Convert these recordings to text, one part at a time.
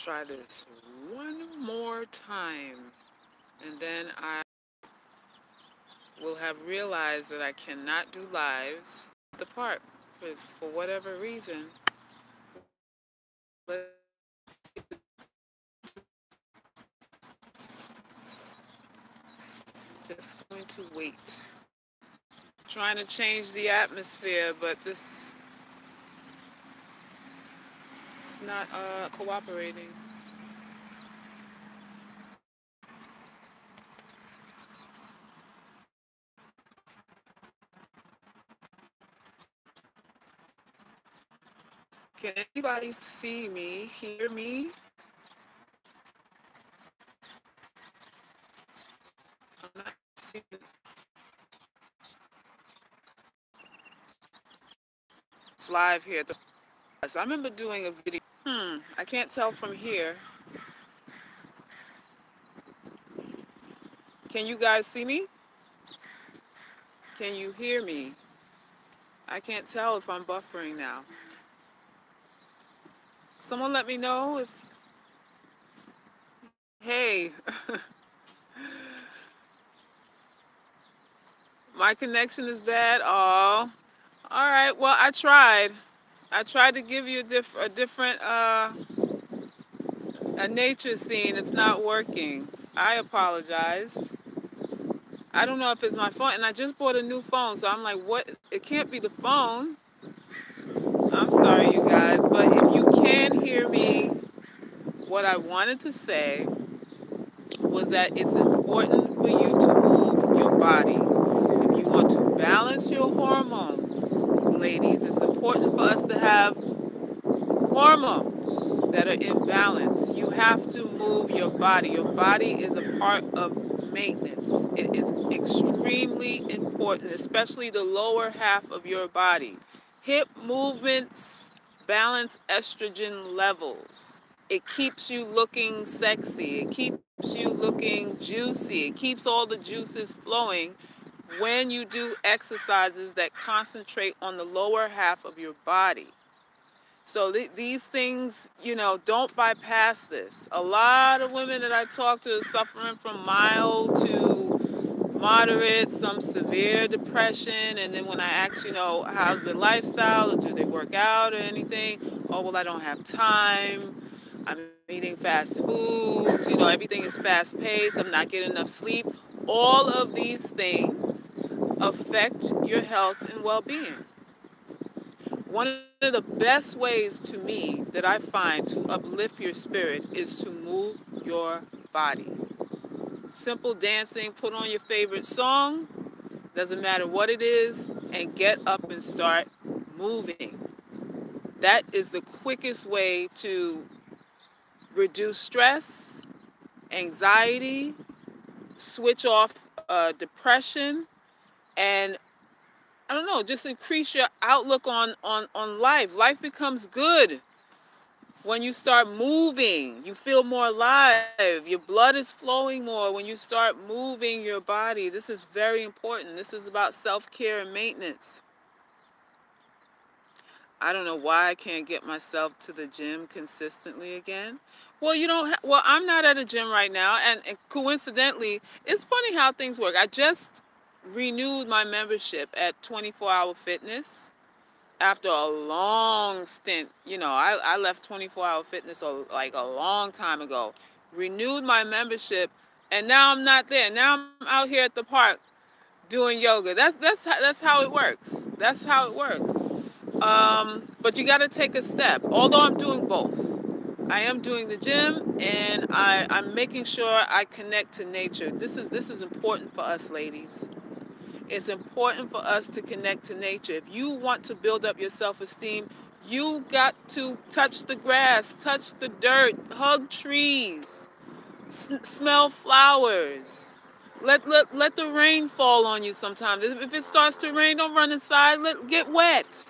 try this one more time, and then I will have realized that I cannot do lives at the park for whatever reason. Let's just going to wait. Trying to change the atmosphere, but this it's not cooperating. Can anybody see me, hear me? I'm not seeing. It's live here. I remember doing a video. I can't tell from here. Can you guys see me? Can you hear me? I can't tell if I'm buffering now. Someone let me know if, hey, my connection is bad. Oh, all right. Well, I tried. I tried to give you a different a nature scene. It's not working. I apologize. I don't know if it's my phone, and I just bought a new phone, so I'm like, what? It can't be the phone. I'm sorry, you guys, but if you can hear me, what I wanted to say was that it's important for you to move your body. If you want to balance your hormones, ladies, it's important for us to have hormones that are in balance. You have to move your body. Your body is a part of maintenance. It is extremely important, especially the lower half of your body. Hip movements balance estrogen levels. It keeps you looking sexy. It keeps you looking juicy. It keeps all the juices flowing when you do exercises that concentrate on the lower half of your body. So these things, don't bypass this. A lot of women that I talk to are suffering from mild to moderate, some severe depression. And then when I ask, how's their lifestyle, or do they work out or anything? Oh, well, I don't have time. I'm eating fast foods. Everything is fast paced. I'm not getting enough sleep. All of these things affect your health and well-being. One of the best ways to me that I find to uplift your spirit is to move your body. Simple dancing, put on your favorite song, doesn't matter what it is, and get up and start moving. That is the quickest way to reduce stress, anxiety, switch off depression, and I don't know, just increase your outlook on life. Life becomes good when you start moving. You feel more alive. Your blood is flowing more when you start moving your body. This is very important. This is about self-care and maintenance. I don't know why I can't get myself to the gym consistently again. Well, I'm not at a gym right now, and coincidentally, it's funny how things work. I just renewed my membership at 24 Hour Fitness after a long stint. I left 24 Hour Fitness like a long time ago. Renewed my membership, and now I'm not there. Now I'm out here at the park doing yoga. That's how it works. That's how it works. But you got to take a step. Although I'm doing both, I am doing the gym, and I'm making sure I connect to nature. This is important for us, ladies. It's important for us to connect to nature. If you want to build up your self-esteem, you got to touch the grass, touch the dirt, hug trees, smell flowers. Let the rain fall on you sometimes. If it starts to rain, don't run inside. Get wet.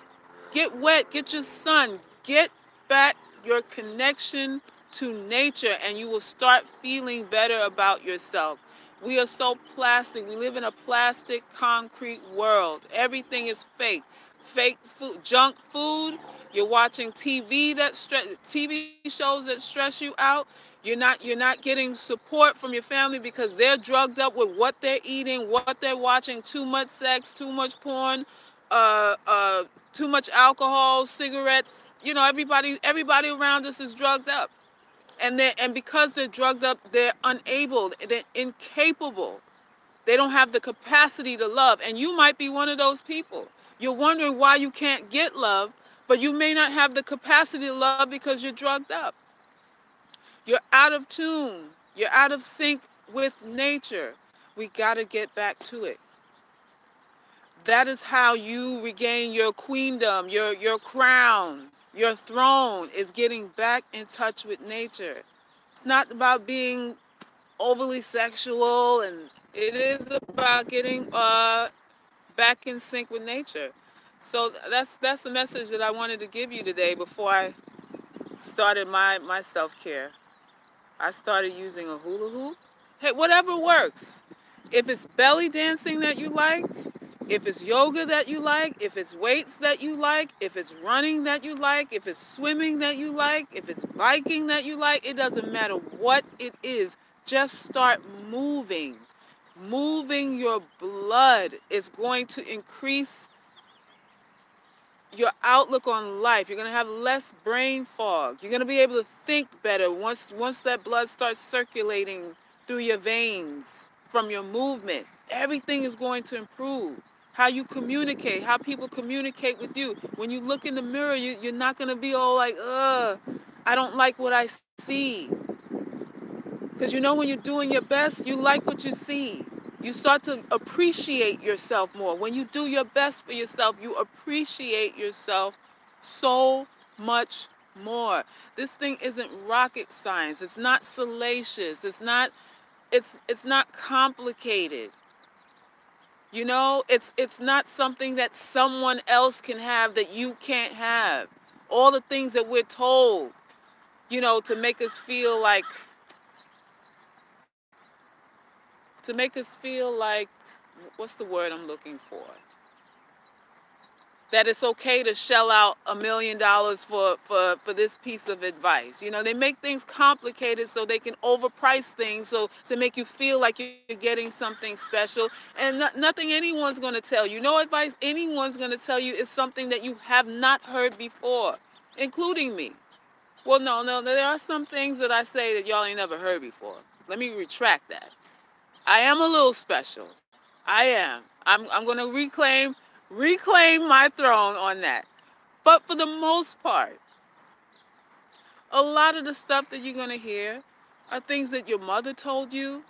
Get wet. Get your sun. Get back your connection to nature, and you will start feeling better about yourself. We are so plastic. We live in a plastic, concrete world. Everything is fake. Fake food, junk food You're watching TV shows that stress you out. You're not getting support from your family because they're drugged up with what they're eating, what they're watching, too much sex, too much porn, uh, uh, too much alcohol, cigarettes. Everybody around us is drugged up. And because they're drugged up, they're unable, they're incapable. They don't have the capacity to love. And you might be one of those people. You're wondering why you can't get love, but you may not have the capacity to love because you're drugged up. You're out of tune. You're out of sync with nature. We got to get back to it. That is how you regain your queendom, your crown, your throne is getting back in touch with nature. It's not about being overly sexual, and it is about getting back in sync with nature. So that's the message that I wanted to give you today before I started my self-care. I started using a hula hoop. Hey, whatever works. If it's belly dancing that you like, if it's yoga that you like, if it's weights that you like, if it's running that you like, if it's swimming that you like, if it's biking that you like, it doesn't matter what it is. Just start moving. Moving your blood is going to increase your outlook on life. You're going to have less brain fog. You're going to be able to think better once that blood starts circulating through your veins from your movement. Everything is going to improve. How you communicate, how people communicate with you. When you look in the mirror, you're not going to be all like, I don't like what I see. Because when you're doing your best, you like what you see. You start to appreciate yourself more. When you do your best for yourself, you appreciate yourself so much more. This thing isn't rocket science. It's not salacious. It's not complicated. It's not something that someone else can have that you can't have. All the things that we're told, to make us feel like what's the word I'm looking for? That it's okay to shell out $1 million for this piece of advice. They make things complicated so they can overprice things so to make you feel like you're getting something special. And nothing anyone's going to tell you, no advice anyone's going to tell you is something that you have not heard before, including me. Well, no, there are some things that I say that y'all ain't never heard before. Let me retract that. I am a little special. I am. I'm going to reclaim my throne on that. But for the most part, a lot of the stuff that you're going to hear are things that your mother told you,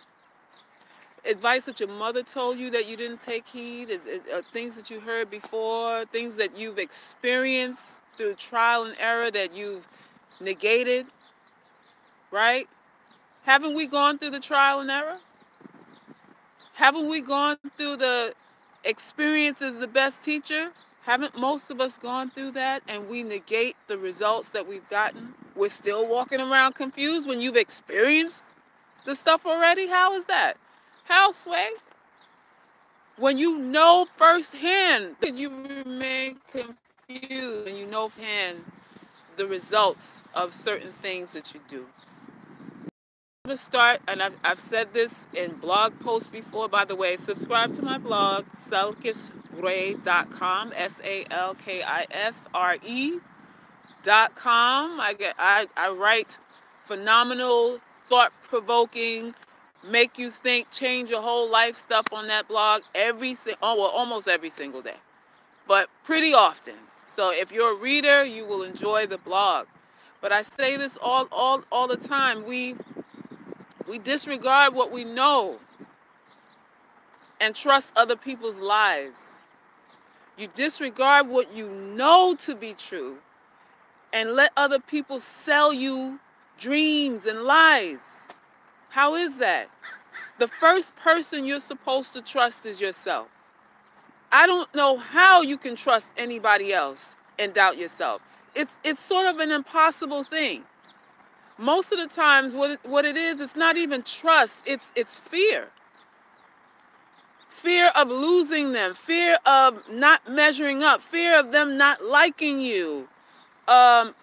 advice that your mother told you that you didn't take heed, things that you heard before, things that you've experienced through trial and error that you've negated, right? Haven't we gone through the trial and error? Haven't we gone through the experience is the best teacher? Haven't most of us gone through that and we negate the results that we've gotten? We're still walking around confused when you've experienced the stuff already? How is that? How, Sway? When you know firsthand, you remain confused and you know firsthand the results of certain things that you do. To start, and I've said this in blog posts before, by the way, subscribe to my blog, salkisre.com, SALKISRE.com. I write phenomenal, thought-provoking, make you think, change your whole life stuff on that blog almost every single day, but pretty often. So if you're a reader, you will enjoy the blog. But I say this all the time. We disregard what we know and trust other people's lies. You disregard what you know to be true and let other people sell you dreams and lies. How is that? The first person you're supposed to trust is yourself. I don't know how you can trust anybody else and doubt yourself. It's sort of an impossible thing. Most of the times what it is, it's not even trust, it's fear. Fear of losing them, fear of not measuring up, fear of them not liking you,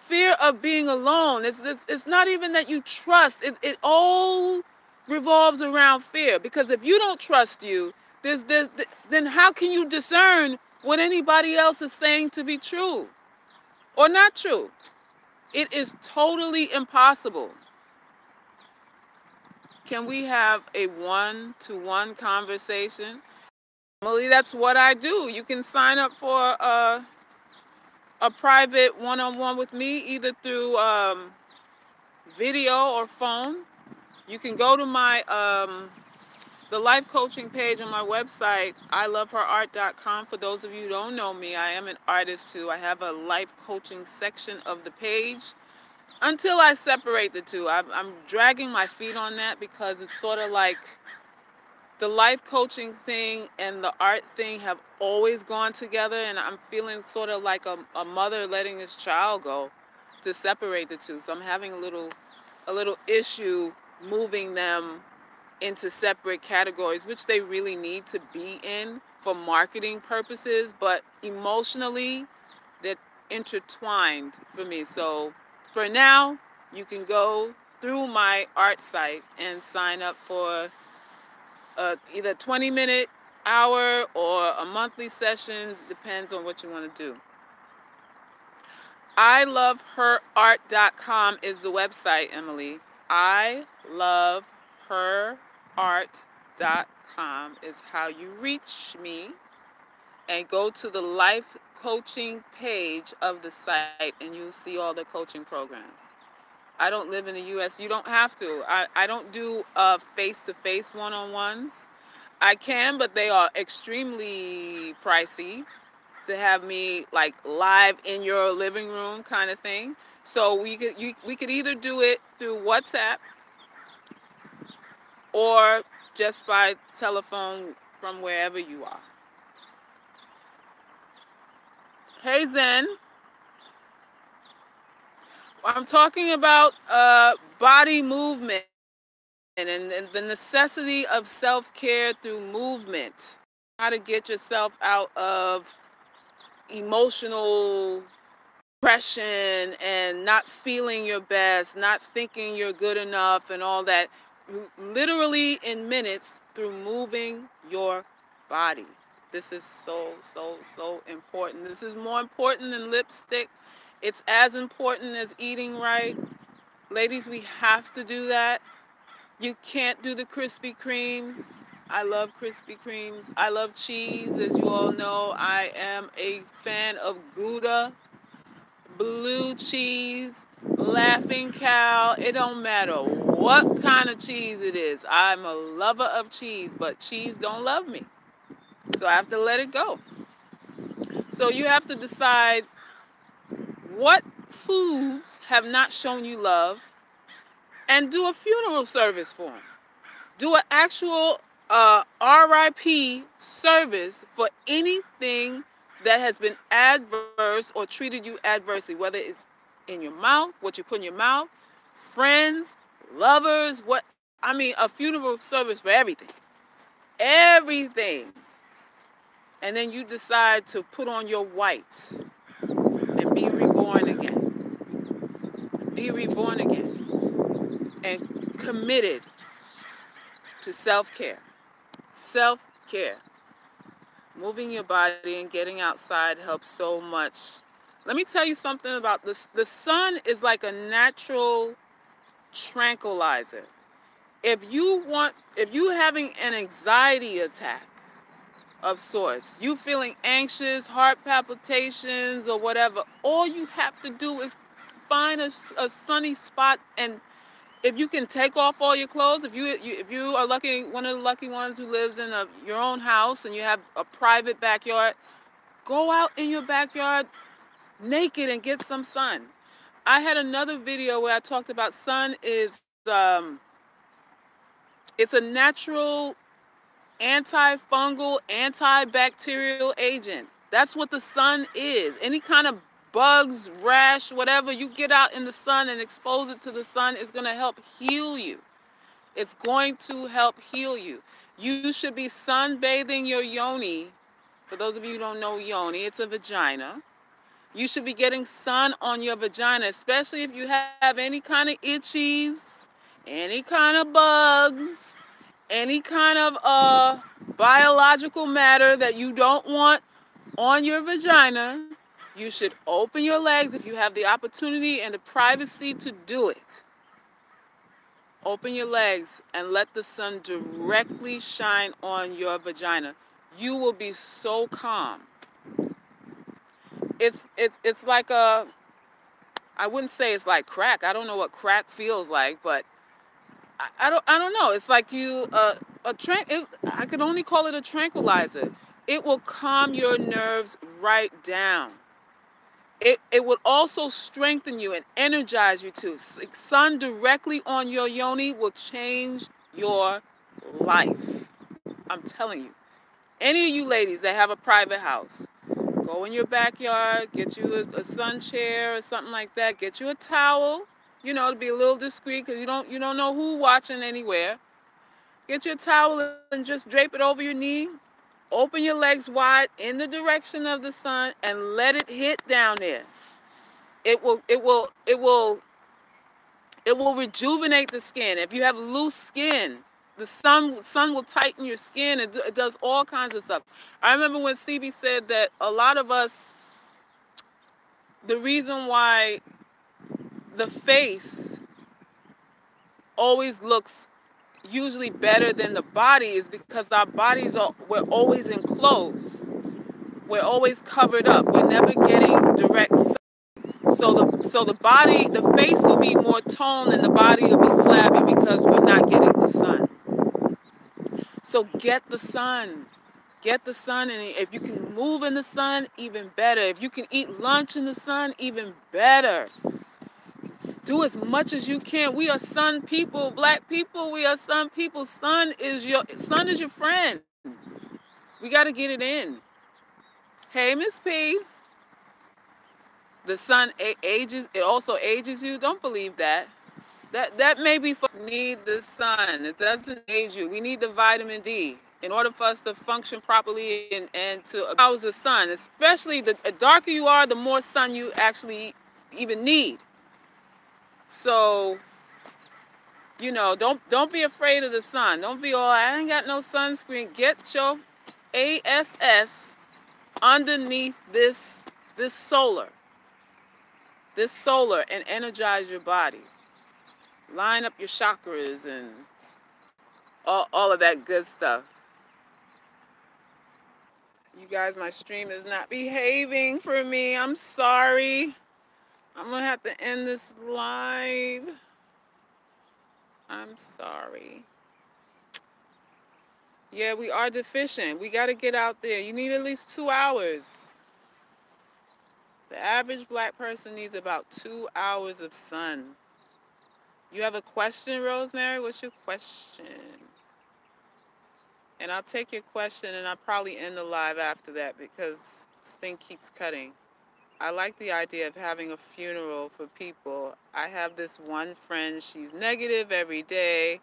fear of being alone. It's not even that you trust. It all revolves around fear. Because if you don't trust you, then how can you discern what anybody else is saying to be true or not true? It is totally impossible. Can we have a one-to-one conversation? Normally, that's what I do. You can sign up for a private one-on-one with me, either through video or phone. You can go to my the life coaching page on my website, iloveherart.com. For those of you who don't know me, I am an artist too. I have a life coaching section of the page. Until I separate the two, I'm dragging my feet on that because it's sort of like the life coaching thing and the art thing have always gone together, and I'm feeling sort of like a mother letting his child go to separate the two. So I'm having a little issue moving them into separate categories, which they really need to be in for marketing purposes, but emotionally they're intertwined for me. So for now, you can go through my art site and sign up for either 20-minute, hour, or a monthly session. Depends on what you want to do. iloveherart.com is the website, Emily. iloveherart.com is how you reach me. And go to the life coaching page of the site and you'll see all the coaching programs. I don't live in the U.S. You don't have to. I don't do face-to-face one-on-ones. I can, but they are extremely pricey to have me like live in your living room kind of thing. So we could either do it through WhatsApp or just by telephone from wherever you are. Hey Zen, I'm talking about body movement and the necessity of self-care through movement. How to get yourself out of emotional depression and not feeling your best, not thinking you're good enough and all that, literally in minutes through moving your body. This is so important. This is more important than lipstick. It's as important as eating right. Ladies, we have to do that. You can't do the Krispy Kremes. I love Krispy Kremes. I love cheese, as you all know. I am a fan of Gouda, blue cheese, Laughing Cow. It don't matter what kind of cheese it is. I'm a lover of cheese, but cheese don't love me. So I have to let it go. So you have to decide what foods have not shown you love and do a funeral service for them. Do an actual RIP service for anything that has been adverse or treated you adversely, whether it's in your mouth, what you put in your mouth, friends, lovers, a funeral service for everything. Everything. And then you decide to put on your white and be reborn again. Be reborn again. And committed to self-care. Self-care. Moving your body and getting outside helps so much. Let me tell you something about this. The sun is like a natural tranquilizer. If you having an anxiety attack of sorts, you feeling anxious, heart palpitations or whatever, all you have to do is find a sunny spot, and if you can take off all your clothes, if you are lucky, one of the lucky ones who lives in your own house and you have a private backyard, go out in your backyard naked and get some sun. I had another video where I talked about sun is it's a natural antifungal, antibacterial agent. That's what the sun is. Any kind of bugs, rash, whatever, you get out in the sun and expose it to the sun is going to help heal you. It's going to help heal you. You should be sunbathing your yoni. For those of you who don't know yoni, it's a vagina. You should be getting sun on your vagina, especially if you have any kind of itchies, any kind of bugs, any kind of biological matter that you don't want on your vagina. You should open your legs if you have the opportunity and the privacy to do it. Open your legs and let the sun directly shine on your vagina. You will be so calm. It's like a, I wouldn't say it's like crack. I don't know what crack feels like, but I don't know. It's like you I could only call it a tranquilizer. It will calm your nerves right down. It would also strengthen you and energize you too. Sun directly on your yoni will change your life. I'm telling you. Any of you ladies that have a private house, go in your backyard, get you a sun chair or something like that. Get you a towel, to be a little discreet because you don't know who watching anywhere. Get your towel and just drape it over your knee. Open your legs wide in the direction of the sun and let it hit down there. It will rejuvenate the skin. If you have loose skin, the sun will tighten your skin. It does all kinds of stuff. I remember when CB said that a lot of us, the reason why the face always looks usually better than the body is because our we're always enclosed. We're always covered up. We're never getting direct sun. So the body, the face will be more toned and the body will be flabby because we're not getting the sun. So get the sun. Get the sun, and if you can move in the sun, even better. If you can eat lunch in the sun, even better. Do as much as you can. We are sun people, black people. We are sun people. Sun is your friend. We got to get it in. Hey, Miss P. The sun ages. It also ages you. Don't believe that. That may be for need the sun. It doesn't age you. We need the vitamin D in order for us to function properly and to house the sun. Especially the darker you are, the more sun you actually even need. So, don't be afraid of the sun. Don't be all, I ain't got no sunscreen. Get your ASS underneath this solar. This solar, and energize your body. Line up your chakras and all of that good stuff. You guys, my stream is not behaving for me. I'm sorry. I'm going to have to end this live. I'm sorry. Yeah, we are deficient. We got to get out there. You need at least 2 hours. The average black person needs about 2 hours of sun. You have a question, Rosemary? What's your question? And I'll take your question and I'll probably end the live after that because this thing keeps cutting. I like the idea of having a funeral for people. I have this one friend, she's negative every day,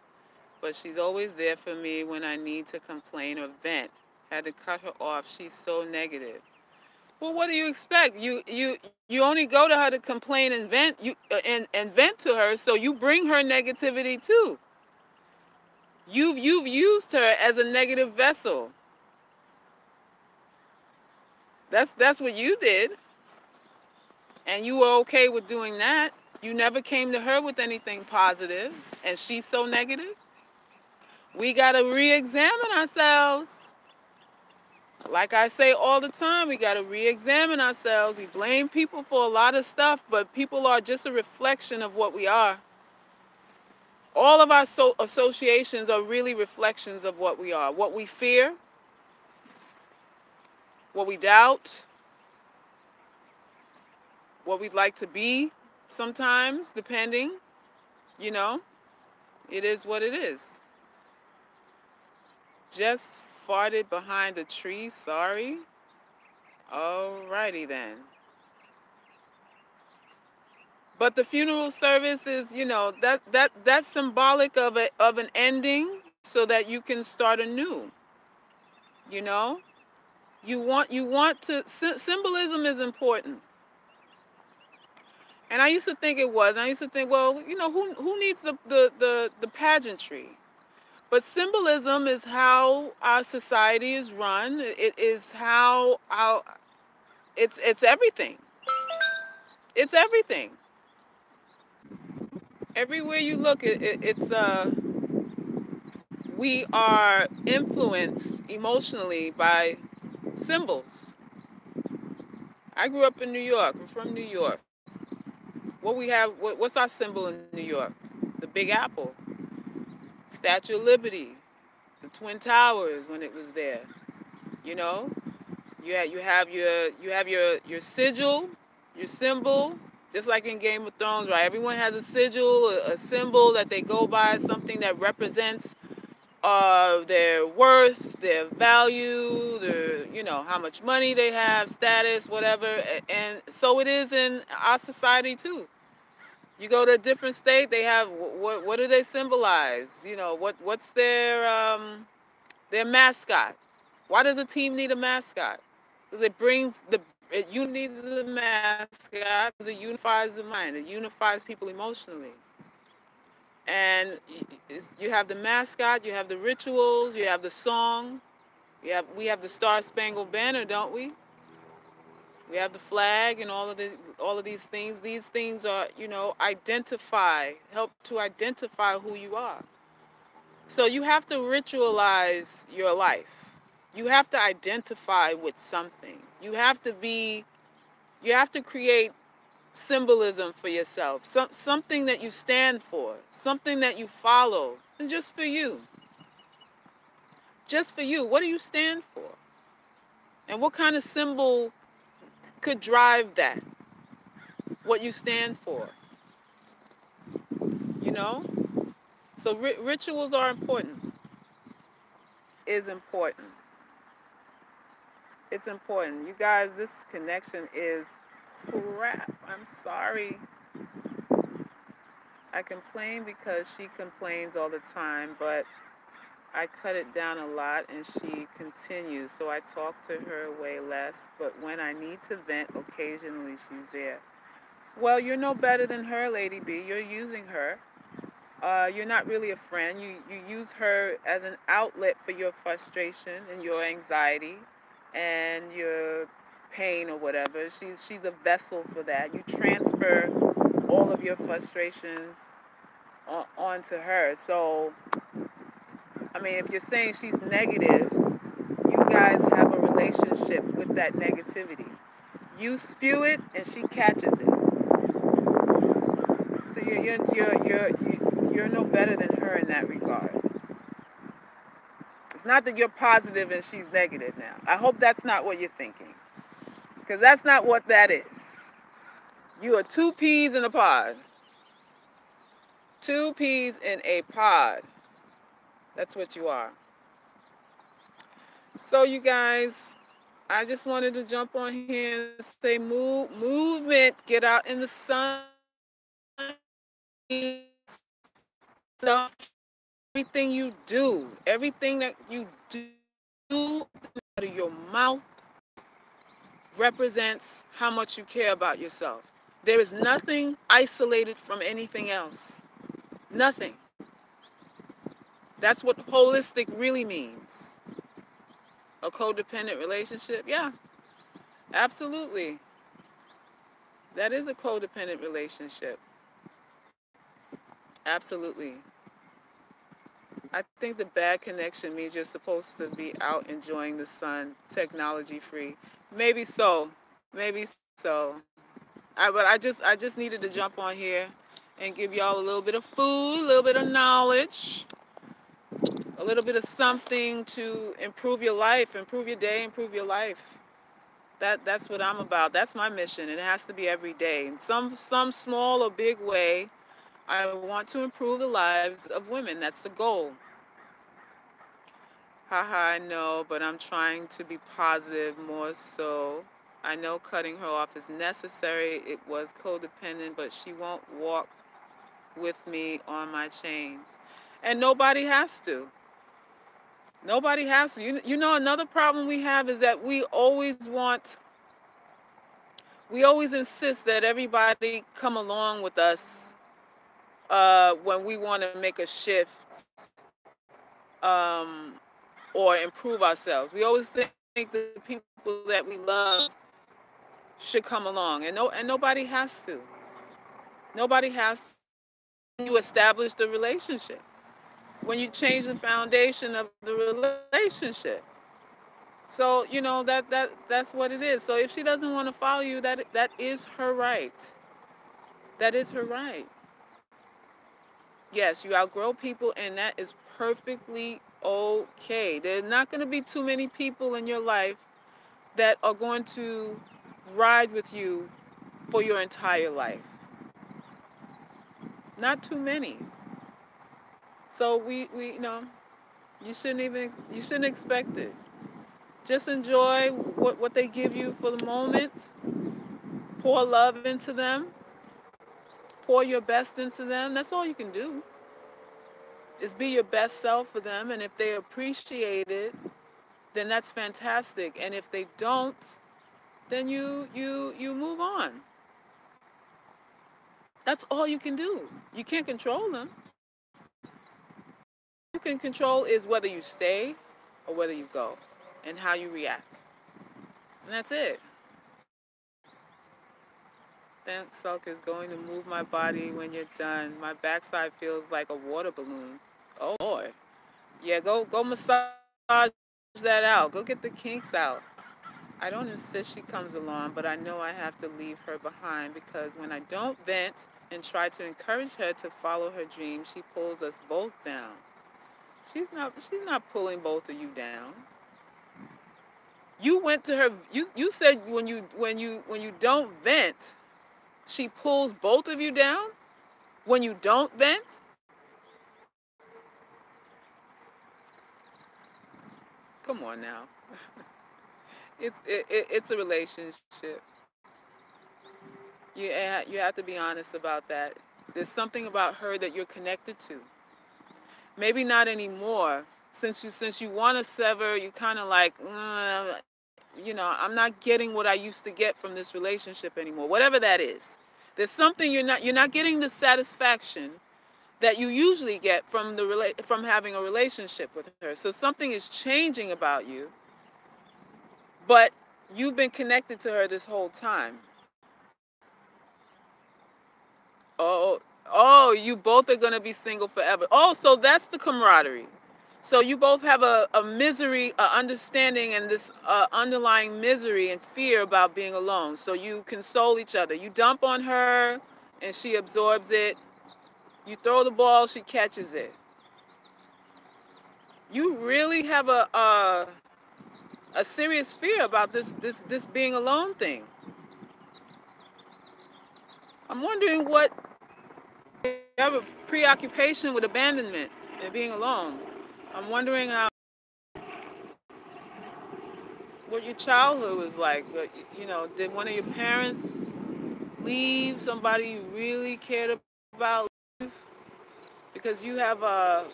but she's always there for me when I need to complain or vent. Had to cut her off. She's so negative. Well, what do you expect? You only go to her to complain and vent, and vent to her, so you bring her negativity too. You've used her as a negative vessel. That's what you did. And you were okay with doing that. You never came to her with anything positive, and she's so negative. We got to re-examine ourselves. Like I say all the time, we got to re-examine ourselves. We blame people for a lot of stuff, but people are just a reflection of what we are. All of our associations are really reflections of what we are. What we fear, what we doubt, what we'd like to be sometimes, depending. It is what it is. Just farted behind a tree, sorry. Alrighty then. But the funeral service is, that's symbolic of an ending so that you can start anew. You want to, symbolism is important. And I used to think it was. I used to think, well, who needs the pageantry? But symbolism is how our society is run. It is how our it's everything. It's everything. Everywhere you look, it's we are influenced emotionally by symbols. I grew up in New York. I'm from New York. What's our symbol in New York? The Big Apple, Statue of Liberty, the Twin Towers when it was there. You know, you have your sigil, your symbol, just like in Game of Thrones, right? Everyone has a sigil, a symbol that they go by, something that represents their worth, their value, how much money they have, status, whatever. And so it is in our society too. You go to a different state, they have what do they symbolize? What's their mascot? Why does a team need a mascot? Because you need the mascot because it unifies the mind. It unifies people emotionally. And you have the mascot, you have the rituals, you have the song. We have the Star Spangled Banner, don't we? We have the flag and all of these things. These things are, help to identify who you are. So you have to ritualize your life. You have to identify with something. You have to create symbolism for yourself. Something that you stand for, something that you follow. And just for you. Just for you. What do you stand for? And what kind of symbol could drive that? What you stand for. You know? So rituals are important. Is important. It's important. You guys, this connection is crap. I'm sorry. I complain because she complains all the time, but I cut it down a lot and she continues. So I talk to her way less, but when I need to vent, occasionally she's there. Well, you're no better than her, Lady B. You're using her. You're not really a friend. You use her as an outlet for your frustration and your anxiety and your pain or whatever. She's a vessel for that. You transfer all of your frustrations onto her. So, I mean, if you're saying she's negative, you guys have a relationship with that negativity. You spew it and she catches it. So you're no better than her in that regard. It's not that you're positive and she's negative now. I hope that's not what you're thinking. Because that's not what that is. You are two peas in a pod. Two peas in a pod. That's what you are. So you guys, I just wanted to jump on here and say movement. Get out in the sun. Stuff. Everything you do. Everything that you do out of your mouth represents how much you care about yourself. There is nothing isolated from anything else. Nothing. That's what holistic really means. A codependent relationship? Yeah, absolutely. That is a codependent relationship. Absolutely. I think the bad connection means you're supposed to be out enjoying the sun, technology free. Maybe so. Maybe so. But I just needed to jump on here and give y'all a little bit of food, a little bit of knowledge, a little bit of something to improve your life, improve your day, improve your life. That's what I'm about. That's my mission, and it has to be every day. In some small or big way, I want to improve the lives of women. That's the goal. Haha, I know, but I'm trying to be positive more so. I know cutting her off is necessary. It was codependent, but she won't walk with me on my change. And nobody has to. Nobody has to. Another problem we have is that we we always insist that everybody come along with us when we want to make a shift or improve ourselves. We always think the people that we love should come along, and nobody has to. Nobody has to. You establish the relationship. When you change the foundation of the relationship. So that's what it is. So if she doesn't want to follow you, that is her right. That is her right. Yes, you outgrow people, and that is perfectly okay. There's not going to be too many people in your life that are going to ride with you for your entire life. Not too many. So you shouldn't expect it. Just enjoy what they give you for the moment. Pour love into them. Pour your best into them. That's all you can do. Is be your best self for them, and if they appreciate it, then that's fantastic. And if they don't, then you move on. That's all you can do. You can't control them. All you can control is whether you stay or whether you go, and how you react. And that's it. Thanks, Salkis. Going to move my body when you're done. My backside feels like a water balloon. Oh Lord. Yeah, go massage that out. Go get the kinks out. I don't insist she comes along, but I know I have to leave her behind because when I don't vent and try to encourage her to follow her dreams, she pulls us both down. She's not pulling both of you down. You went to her. You said when you don't vent, she pulls both of you down. When you don't vent, come on now. It's a relationship. You have to be honest about that. There's something about her that you're connected to. Maybe not anymore. Since you want to sever, you kind of like, I'm not getting what I used to get from this relationship anymore. Whatever that is, there's something you're not getting the satisfaction that you usually get from having a relationship with her. So something is changing about you, but you've been connected to her this whole time. Oh, oh, you both are gonna be single forever. Oh, so that's the camaraderie. So you both have a misery, a understanding, and this underlying misery and fear about being alone. So you console each other. You dump on her, and she absorbs it. You throw the ball, she catches it. You really have a serious fear about this being alone thing. I'm wondering what you have a preoccupation with abandonment and being alone. I'm wondering what your childhood was like. Did one of your parents leave? Somebody you really cared about leave? Because you have a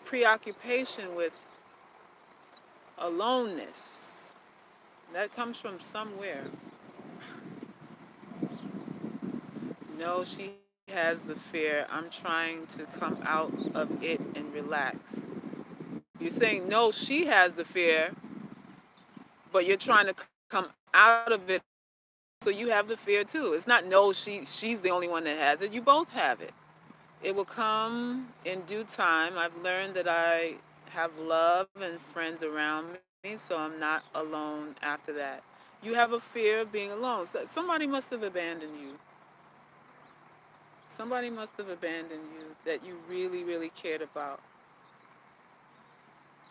preoccupation with aloneness. That comes from somewhere. No, she has the fear. I'm trying to come out of it and relax. You're saying no, she has the fear, but you're trying to come out of it. So you have the fear too. It's not no, she's the only one that has it. You both have it. It will come in due time. I've learned that I have love and friends around me, so I'm not alone after that. You have a fear of being alone. So somebody must have abandoned you. Somebody must have abandoned you that you really, really cared about.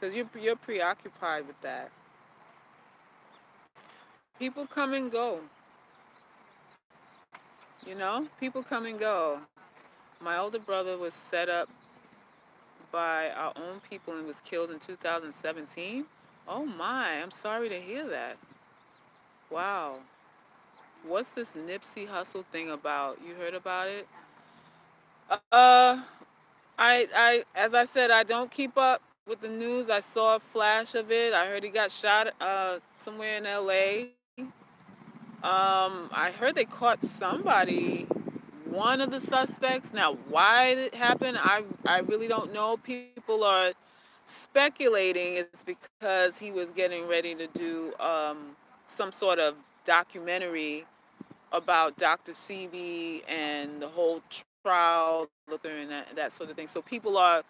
Because you're preoccupied with that. People come and go. People come and go. My older brother was set up by our own people and was killed in 2017. Oh my, I'm sorry to hear that. Wow. What's this Nipsey Hussle thing about? You heard about it? Uh, as I said, I don't keep up with the news. I saw a flash of it. I heard he got shot somewhere in LA. I heard they caught somebody, one of the suspects. Now, why it happened, I really don't know. People are speculating it's because he was getting ready to do some sort of documentary about Dr. CB and the whole trial, and that sort of thing. So people are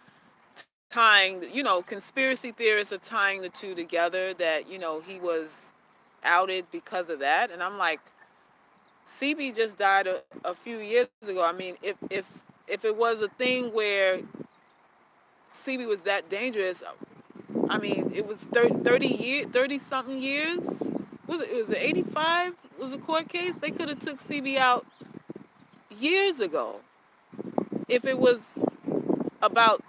tying, conspiracy theorists are tying the two together, that, he was outed because of that. And I'm like, CB just died a few years ago. I mean, if it was a thing where CB was that dangerous, I mean, it was 30 something years. Was it 85? Was a court case? They could have took CB out years ago if it was about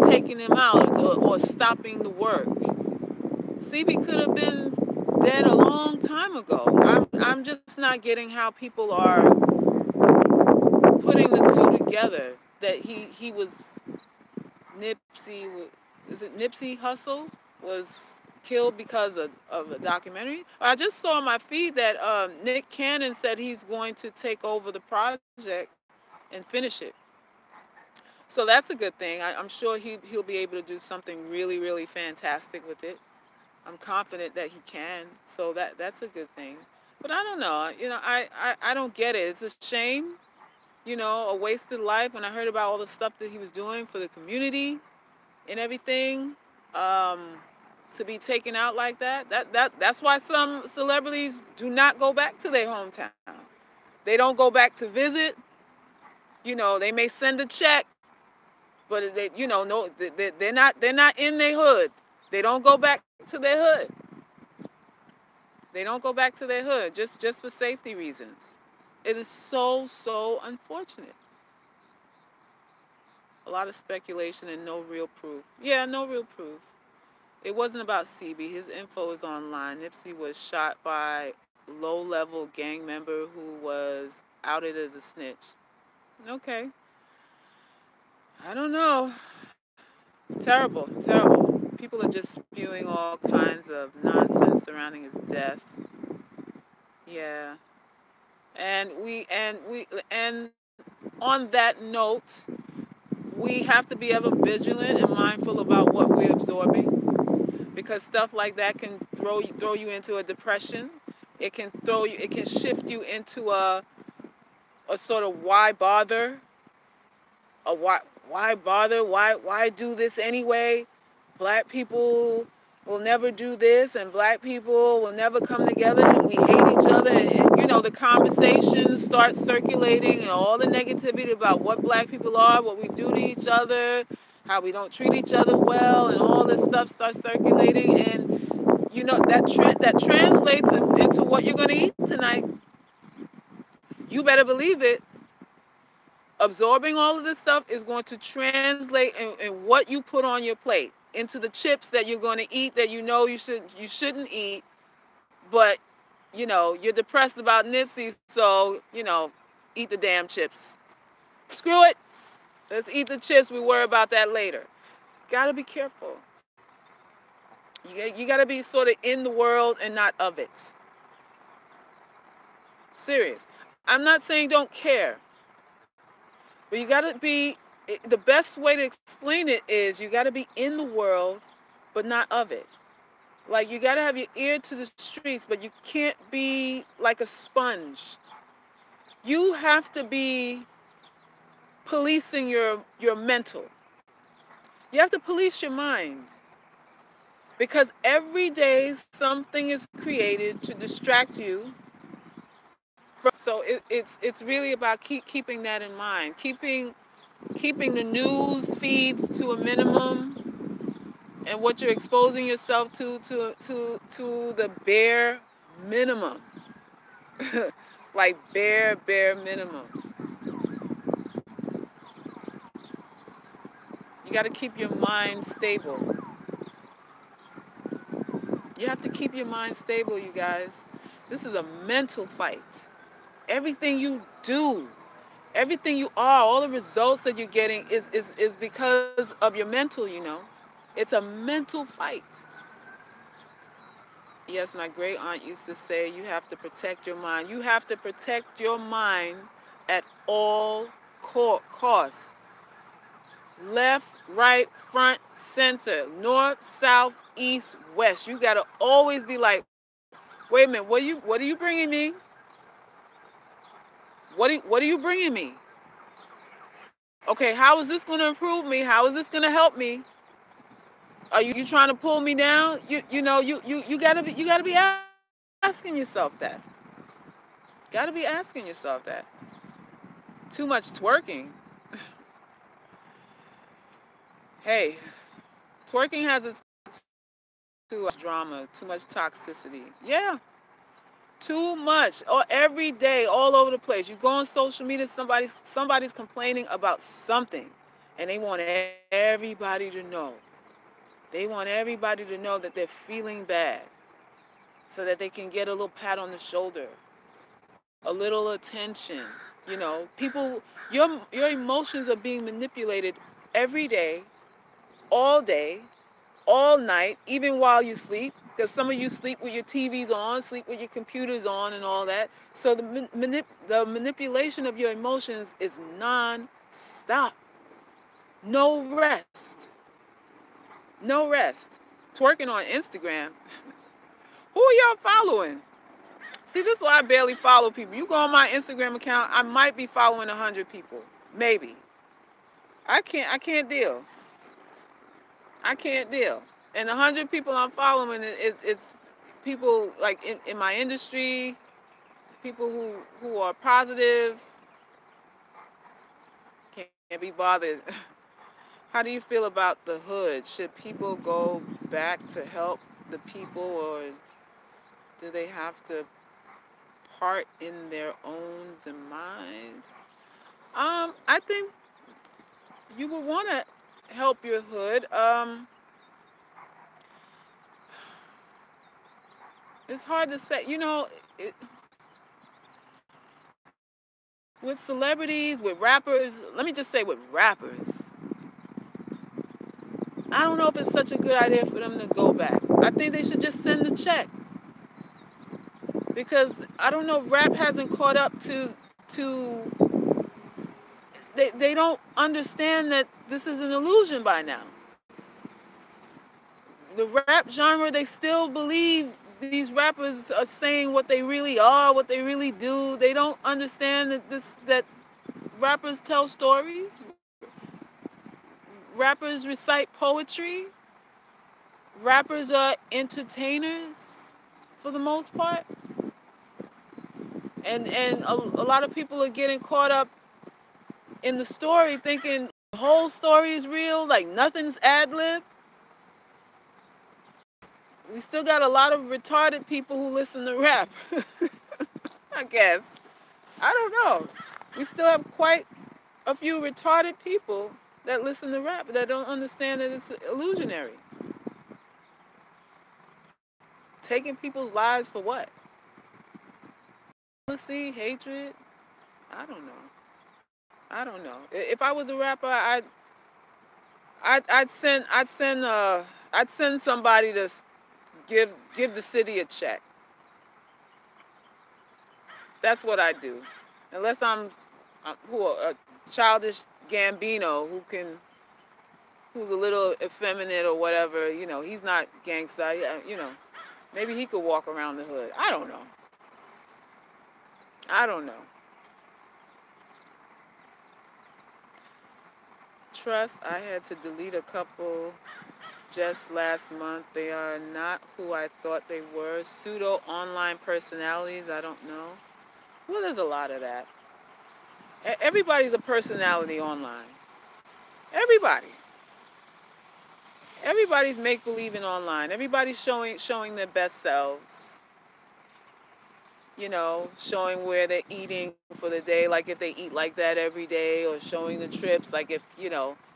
taking him out, or stopping the work. CB could have been dead a long time ago. I'm just not getting how people are putting the two together. That he was Nipsey. Is it Nipsey Hussle was killed because of a documentary? I just saw on my feed that Nick Cannon said he's going to take over the project and finish it. So that's a good thing. I'm sure he'll be able to do something really, really fantastic with it. I'm confident that he can. So that's a good thing. But I don't know. I don't get it. It's a shame, a wasted life. When I heard about all the stuff that he was doing for the community and everything, to be taken out like that, that's why some celebrities do not go back to their hometown. They don't go back to visit. They may send a check, but no, they're not in their hood. They don't go back to their hood. They don't go back to their hood just for safety reasons. It is so unfortunate. A lot of speculation and no real proof. Yeah, no real proof. It wasn't about CB. His info is online. Nipsey was shot by low-level gang member who was outed as a snitch. Okay. I don't know. Terrible, terrible. People are just spewing all kinds of nonsense surrounding his death. Yeah. And on that note, we have to be ever vigilant and mindful about what we're absorbing, because stuff like that can throw you into a depression. It can shift you into a sort of why bother, a why bother, why do this anyway? Black people will never do this, and black people will never come together, and we hate each other, and the conversations start circulating, and all the negativity about what black people are, what we do to each other, how we don't treat each other well, and all this stuff starts circulating, and that translates into what you're going to eat tonight. You better believe it. Absorbing all of this stuff is going to translate in what you put on your plate, into the chips that you're going to eat that you shouldn't eat, but you're depressed about Nipsey, so eat the damn chips. Screw it. Let's eat the chips. We worry about that later. Gotta be careful. You gotta be sort of in the world and not of it. Serious. I'm not saying don't care, but you gotta be. The best way to explain it is you gotta be in the world, but not of it. Like, you gotta have your ear to the streets, but you can't be like a sponge. You have to be policing your mental. You have to police your mind. Because every day something is created to distract you. So it's really about keeping that in mind. Keeping the news feeds to a minimum, and what you're exposing yourself to the bare minimum. Like bare minimum. You got to keep your mind stable. You have to keep your mind stable, you guys. This is a mental fight. Everything you do, everything you are, all the results that you're getting is because of your mental, It's a mental fight. Yes, my great aunt used to say, you have to protect your mind. You have to protect your mind at all costs. Left, right, front, center, north, south, east, west. You gotta always be like, wait a minute, what are you bringing me? What are you bringing me? Okay, how is this gonna improve me? How is this gonna help me? Are you trying to pull me down? You gotta be asking yourself that. Gotta be asking yourself that. Too much twerking. Hey, twerking has its too much drama, too much toxicity. Yeah, too much. Or every day, all over the place. You go on social media, somebody's complaining about something, and they want everybody to know. They want everybody to know that they're feeling bad, so that they can get a little pat on the shoulder, a little attention. People, your emotions are being manipulated every day, all night, even while you sleep. Because some of you sleep with your TVs on, sleep with your computers on, and all that. So the manipulation of your emotions is non-stop. No rest. No rest. Twerking on Instagram. Who are y'all following? See, this is why I barely follow people. You go on my Instagram account, I might be following 100 people. Maybe. I can't deal. I can't deal. And 100 people I'm following, it's people like in my industry, people who are positive, can't be bothered. How do you feel about the hood? Should people go back to help the people, or do they have to part in their own demise? I think you would want to help your hood. It's hard to say. With celebrities, with rappers, let me just say with rappers, I don't know if it's such a good idea for them to go back. I think they should just send the check. Because I don't know, rap hasn't caught up to they don't understand that this is an illusion by now. The rap genre, they still believe these rappers are saying what they really are, what they really do. They don't understand that rappers tell stories, rappers recite poetry, rappers are entertainers for the most part. And a lot of people are getting caught up in the story thinking the whole story is real, like nothing's ad-libbed. We still got a lot of retarded people who listen to rap. I guess. I don't know. We still have quite a few retarded people that listen to rap that don't understand that it's illusionary. Taking people's lives for what? Jealousy, hatred? I don't know. I don't know. If I was a rapper, I'd send somebody to give the city a check. That's what I do. Unless I'm a childish Gambino who's a little effeminate or whatever. He's not gangsta. Maybe he could walk around the hood. I don't know. I don't know. Trust, I had to delete a couple just last month. They are not who I thought they were. Pseudo online personalities, I don't know. Well, there's a lot of that. Everybody's a personality online. Everybody. Everybody's make-believing online. Everybody's showing their best selves. Showing where they're eating for the day, like if they eat like that every day, or showing the trips, like if,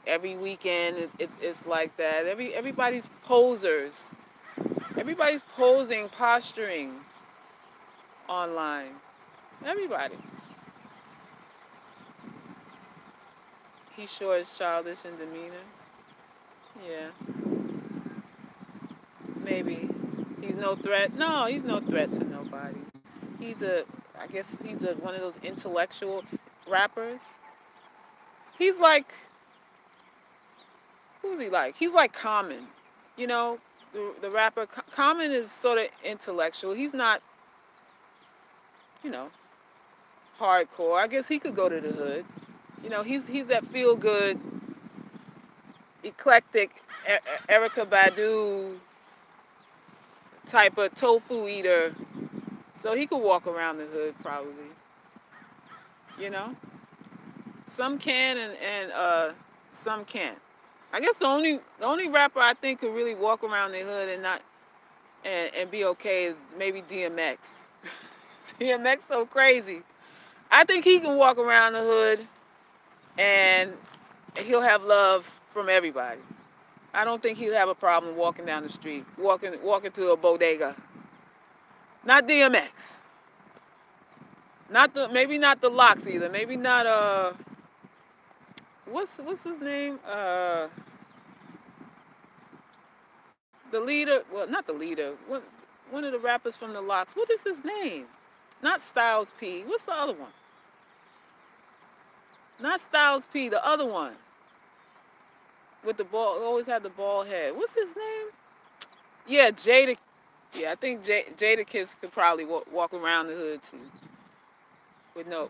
every weekend it's like that. Everybody's posers. Everybody's posing, posturing online. Everybody. He sure is childish in demeanor. Yeah. Maybe. He's no threat. No, he's no threat to nobody. He's a, I guess he's one of those intellectual rappers. He's like, who's he like? He's like Common. You know, the rapper Common is sort of intellectual. He's not, you know, hardcore. I guess he could go to the hood. You know, he's that feel good, eclectic, Erica Badu type of tofu eater. So he could walk around the hood probably. You know, some can and some can't. I guess the only rapper I think could really walk around the hood and not and be okay is maybe DMX. DMX so crazy. I think he can walk around the hood and he'll have love from everybody. I don't think he'll have a problem walking down the street, walking to a bodega. Not DMX. Maybe not the Locks either. Maybe not what's his name? The leader. Well, not the leader. One of the rappers from the Locks. What is his name? Not Styles P. What's the other one? Not Styles P. The other one with the ball. Always had the bald head. What's his name? Yeah, Jada. Yeah, I think Jada Kiss could probably walk around the hood too, with no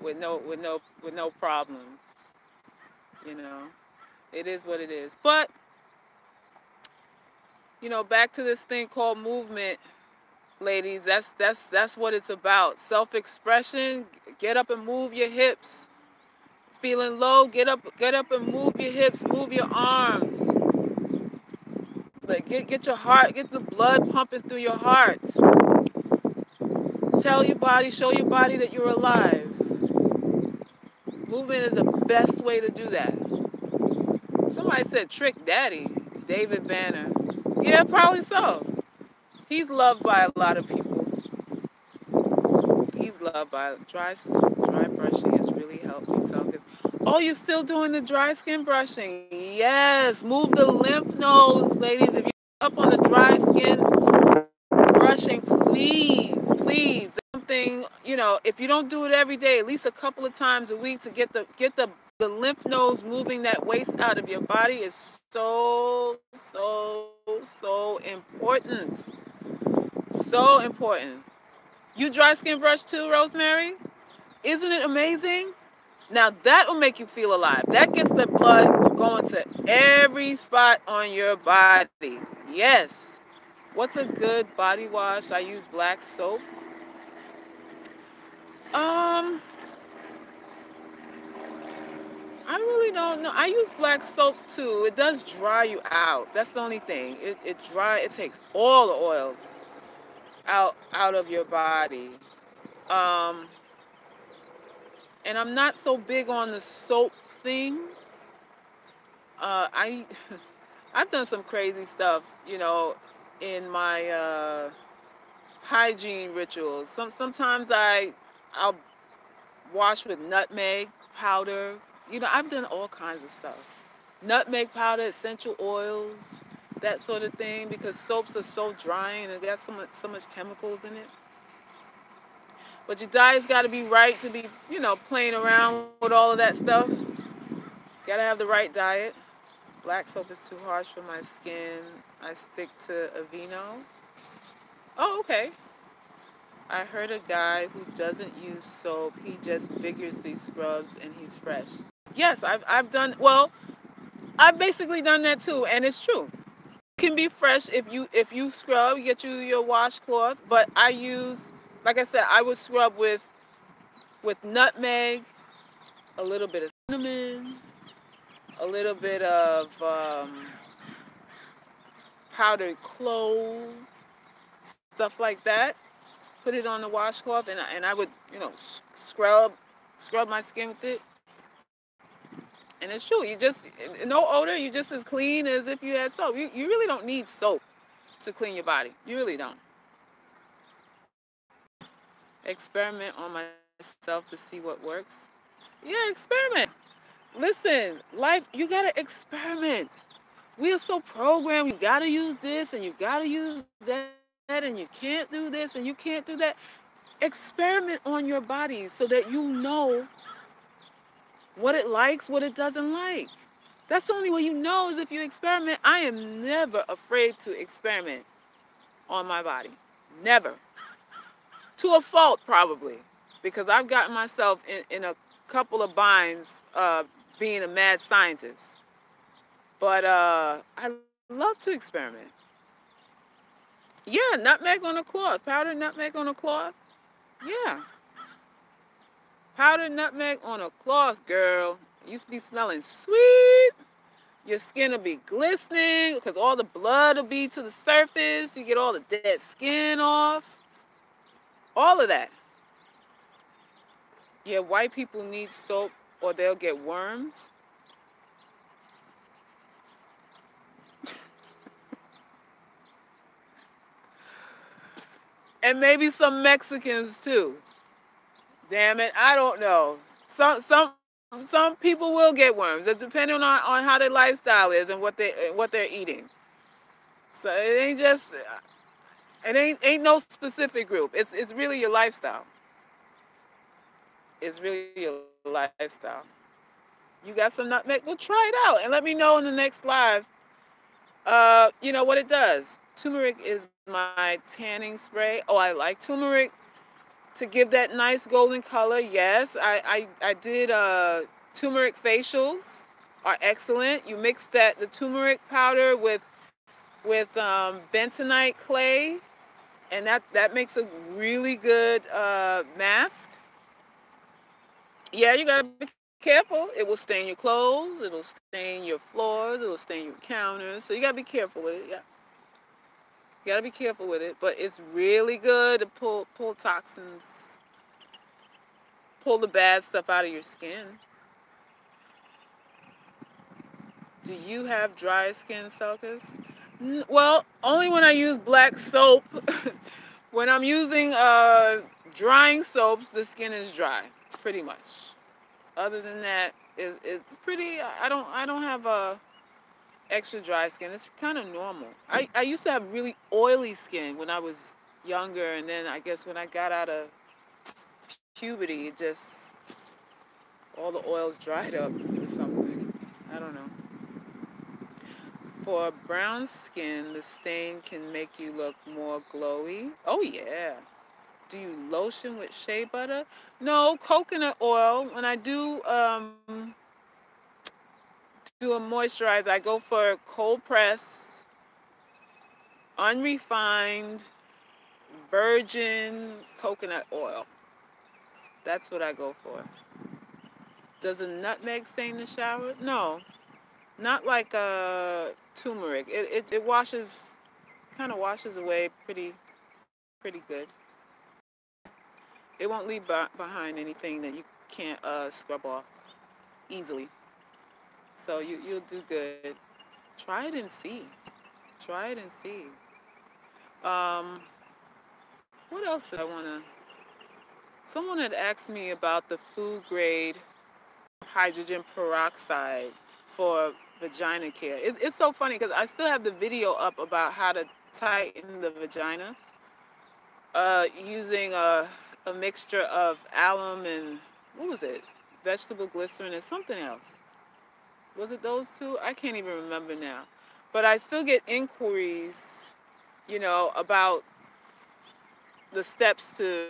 problems. You know, it is what it is. But you know, back to this thing called movement, ladies. That's what it's about. Self-expression. Get up and move your hips. Feeling low, get up and move your hips, move your arms. Like get your heart, get the blood pumping through your heart. Tell your body, show your body that you're alive. Movement is the best way to do that. Somebody said Trick Daddy, David Banner. Yeah, probably so. He's loved by a lot of people. He's loved by dry brushing has really helped me. Oh, you're still doing the dry skin brushing? Yes. Move the lymph nodes, ladies. If you're up on the dry skin brushing, please. Something, you know, if you don't do it every day, at least a couple of times a week to get the lymph nodes moving, that waste out of your body is so important. So important. You dry skin brush too, Rosemary? Isn't it amazing? Now that will make you feel alive. That gets the blood going to every spot on your body. Yes. What's a good body wash? I use black soap. I really don't know. I use black soap too. It does dry you out. That's the only thing. It takes all the oils out of your body. And I'm not so big on the soap thing. I've done some crazy stuff, you know, in my hygiene rituals. Sometimes I'll wash with nutmeg powder. You know, I've done all kinds of stuff. Nutmeg powder, essential oils, that sort of thing, because soaps are so drying and they got so much chemicals in it. But your diet's got to be right to be, you know, playing around with all of that stuff. Got to have the right diet. Black soap is too harsh for my skin. I stick to Aveeno. Oh, okay. I heard a guy who doesn't use soap. He just vigorously scrubs and he's fresh. Yes, I've done, well, I've basically done that too, and it's true. You can be fresh if you scrub, you get your washcloth, but I use, like I said, I would scrub with nutmeg, a little bit of cinnamon, a little bit of powdered clove, stuff like that. Put it on the washcloth, and I would, you know, scrub my skin with it. And it's true. You just, no odor. You just as clean as if you had soap. You really don't need soap to clean your body. You really don't. Experiment on myself to see what works. Yeah, experiment. Listen, life, you gotta experiment. We are so programmed. You gotta use this and you gotta use that. and you can't do this and you can't do that. Experiment on your body so that you know what it likes, what it doesn't like. That's the only way you know is if you experiment. I am never afraid to experiment on my body. Never. To a fault, probably. Because I've gotten myself in a couple of binds being a mad scientist. But I love to experiment. Yeah, nutmeg on a cloth. Powdered nutmeg on a cloth. Yeah. Powdered nutmeg on a cloth, girl. It used to be smelling sweet. Your skin will be glistening because all the blood will be to the surface. You get all the dead skin off. All of that. Yeah, white people need soap or they'll get worms. And maybe some Mexicans too. Damn it, I don't know. Some people will get worms. It depending on how their lifestyle is and what they're eating. So it ain't just it ain't no specific group. It's really your lifestyle. It's really your lifestyle. You got some nutmeg? Well, try it out and let me know in the next live. You know what it does. Turmeric is my tanning spray. Oh, I like turmeric to give that nice golden color. Yes, I did turmeric facials are excellent. You mix the turmeric powder with bentonite clay, and that makes a really good mask. Yeah, you gotta be careful. It will stain your clothes. It'll stain your floors. It'll stain your counters. So you gotta be careful with it. Yeah, you gotta be careful with it. But it's really good to pull toxins, pull the bad stuff out of your skin. Do you have dry skin, Salkis? Well, only when I use black soap. When I'm using drying soaps, the skin is dry, pretty much. Other than that, it's pretty. I don't have a extra dry skin. It's kind of normal. I used to have really oily skin when I was younger, and then I guess when I got out of puberty, it just all the oils dried up or something. I don't know. For brown skin, the stain can make you look more glowy. Oh yeah. Do you lotion with shea butter? No, coconut oil. When I do a moisturizer, I go for cold press, unrefined, virgin coconut oil. That's what I go for. Does a nutmeg stain the shower? No, not like turmeric. It washes, kind of washes away pretty good. It won't leave behind anything that you can't scrub off easily. So you'll do good. Try it and see. Try it and see. Um, what else did I wanna? Someone had asked me about the food grade hydrogen peroxide for vagina care. It's so funny because I still have the video up about how to tighten the vagina using a mixture of alum and what was it? Vegetable glycerin and something else. Was it those two? I can't even remember now. But I still get inquiries, about the steps to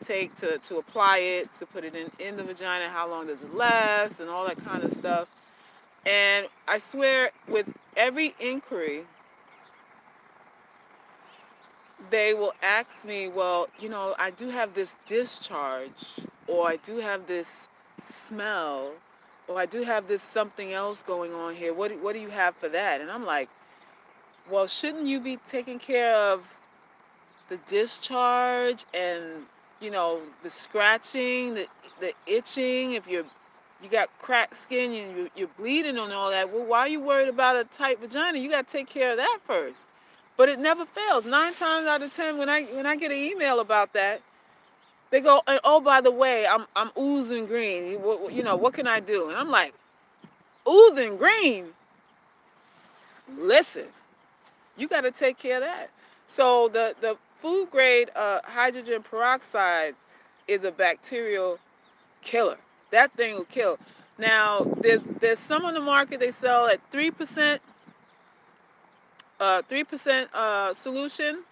take to apply it, to put it in the vagina, how long does it last, and all that kind of stuff. And I swear, with every inquiry, they will ask me, well, I do have this discharge, or I do have this smell, or I do have this something else going on here. What do you have for that? And I'm like, well, shouldn't you be taking care of the discharge and, the scratching, the itching, if you got cracked skin and you're bleeding and all that? Well, why are you worried about a tight vagina? You got to take care of that first. But it never fails. 9 times out of 10, when I get an email about that, they go, oh, by the way, I'm oozing green. What can I do? And I'm like, oozing green? Listen, you got to take care of that. So the food grade hydrogen peroxide is a bacterial killer. That thing will kill. Now there's some on the market they sell at 3%, 3% solution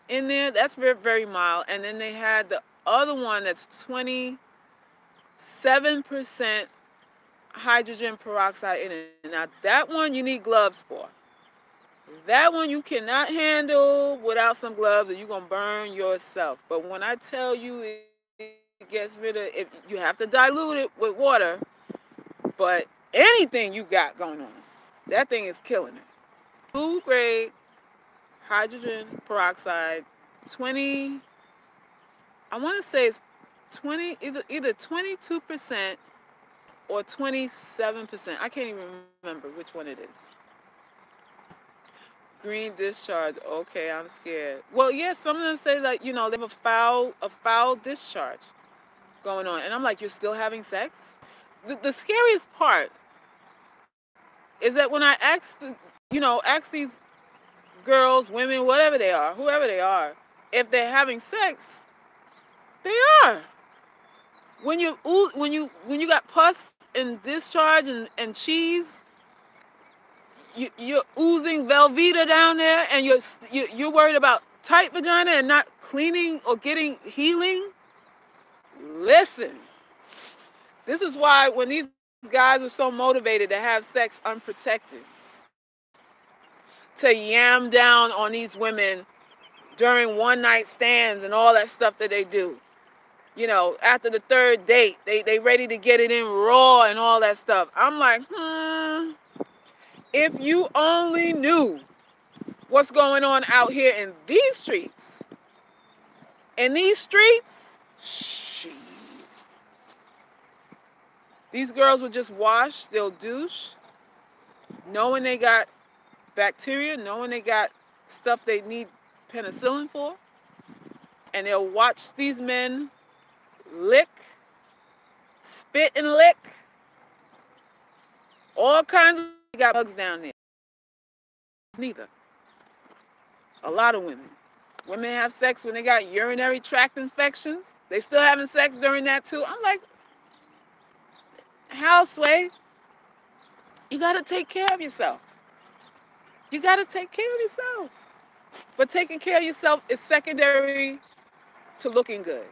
in there. That's very, very mild. And then they had the other one that's 27% hydrogen peroxide in it. Now that one you need gloves for. That one you cannot handle without some gloves, or you're gonna burn yourself. But when I tell you it gets rid of, if you have to dilute it with water, but anything you got going on, that thing is killing it. Food grade hydrogen peroxide, 20. I want to say it's 20, either 22% or 27%. I can't even remember which one it is. Green discharge. Okay, I'm scared. Well, yeah, some of them say that, they have a foul discharge going on. And I'm like, you're still having sex? The scariest part is that when I ask these girls, women, whatever they are, whoever they are, if they're having sex, they are. When you got pus and discharge and cheese, you're oozing Velveeta down there, and you're worried about tight vagina and not cleaning or getting healing. Listen, this is why when these guys are so motivated to have sex unprotected, to yam down on these women during one night stands and all that stuff that they do. After the third date, they ready to get it in raw and all that stuff. I'm like, if you only knew what's going on out here in these streets. In these streets, shit. These girls will just wash, they'll douche, knowing they got bacteria, knowing they got stuff they need penicillin for, and they'll watch these men lick, spit and lick, all kinds of got bugs down there. Neither. A lot of women. Women have sex when they got urinary tract infections. They still having sex during that too. I'm like, how, Sway? You gotta take care of yourself. You gotta take care of yourself. But taking care of yourself is secondary to looking good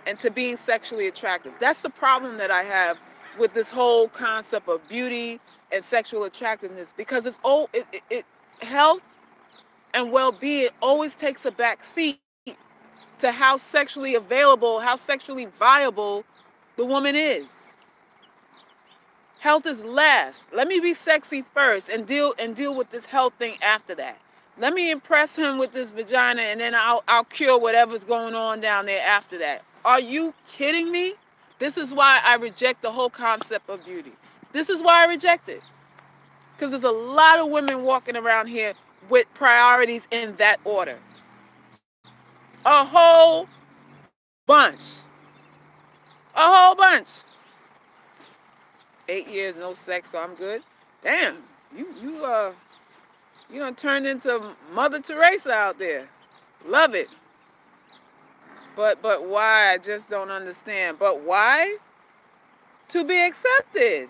and to being sexually attractive. That's the problem that I have with this whole concept of beauty and sexual attractiveness, because health and well-being always takes a back seat to how sexually available, how sexually viable the woman is. Health is last. Let me be sexy first and deal with this health thing after that. Let me impress him with this vagina, and then I'll cure whatever's going on down there after that. Are you kidding me? This is why I reject the whole concept of beauty. This is why I reject it. Because there's a lot of women walking around here with priorities in that order. A whole bunch. A whole bunch. 8 years, no sex, so I'm good. Damn, you done turned into Mother Teresa out there. Love it. But why? I just don't understand. But why? To be accepted,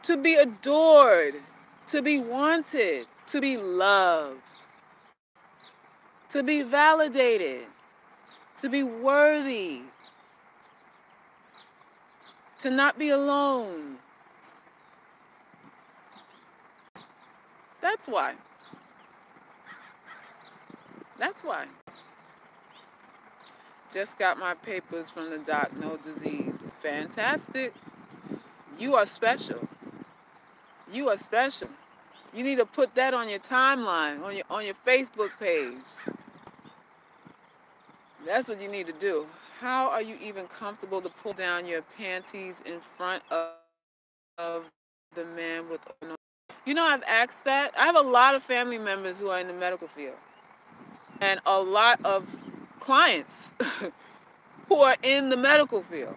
to be adored, to be wanted, to be loved, to be validated, to be worthy, to not be alone. That's why. That's why. Just got my papers from the doc, no disease. Fantastic. You are special. You are special. You need to put that on your timeline, on your Facebook page. That's what you need to do. How are you even comfortable to pull down your panties in front of the man with no? I've asked that. I have a lot of family members who are in the medical field, and a lot of clients who are in the medical field.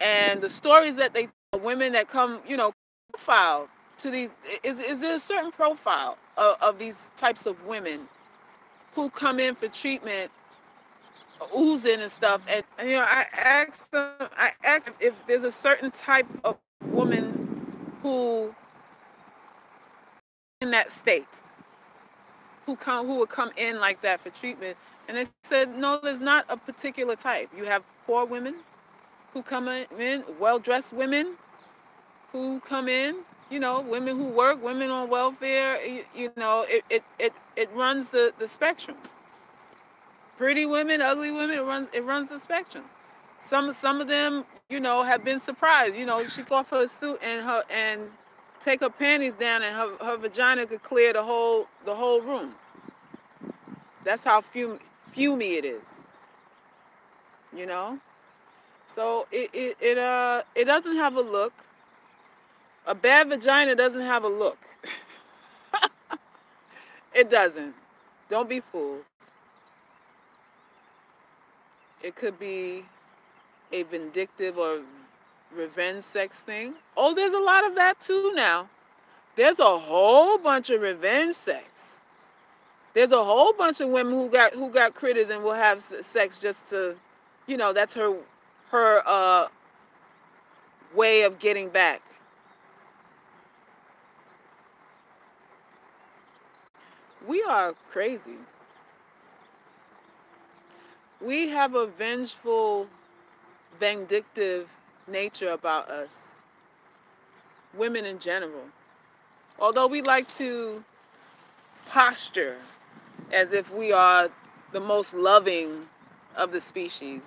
And the stories that they tell, women that come, profile to these, is there a certain profile of these types of women who come in for treatment oozing and stuff, and I asked them if there's a certain type of woman who in that state who would come in like that for treatment, and they said no, there's not a particular type. You have poor women who come in, well-dressed women who come in, women who work, women on welfare, it runs the spectrum. Pretty women, ugly women, it runs the spectrum. Some of them, have been surprised. She took off her suit and take her panties down, and her vagina could clear the whole room. That's how fumy it is. You know. So it doesn't have a look. A bad vagina doesn't have a look. It doesn't. Don't be fooled. It could be a vindictive or revenge sex thing. Oh, there's a lot of that too now. There's a whole bunch of revenge sex. There's a whole bunch of women who got critters and will have sex just to, that's her way of getting back. We are crazy. We have a vengeful, vindictive nature about us, women in general. Although we like to posture as if we are the most loving of the species,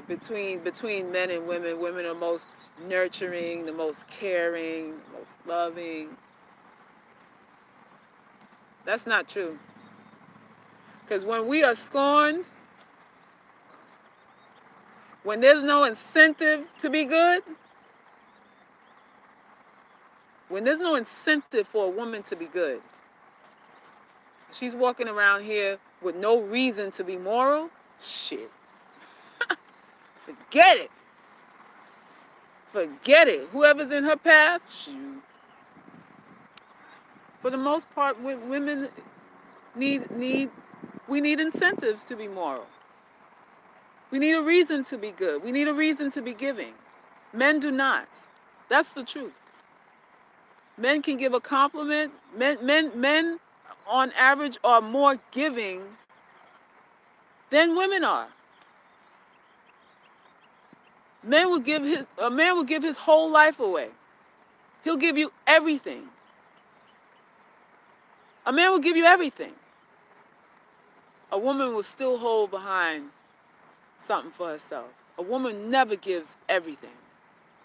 between men and women. Women are most nurturing, the most caring, the most loving. That's not true. Because when we are scorned, when there's no incentive to be good, when there's no incentive for a woman to be good, she's walking around here with no reason to be moral, shit. Forget it. Forget it. Whoever's in her path, shoot. For the most part, women we need incentives to be moral. We need a reason to be good. We need a reason to be giving. Men do not. That's the truth. Men can give a compliment. Men on average are more giving than women are. A man will give his whole life away. He'll give you everything. A man will give you everything. A woman will still hold behind something for herself. A woman never gives everything.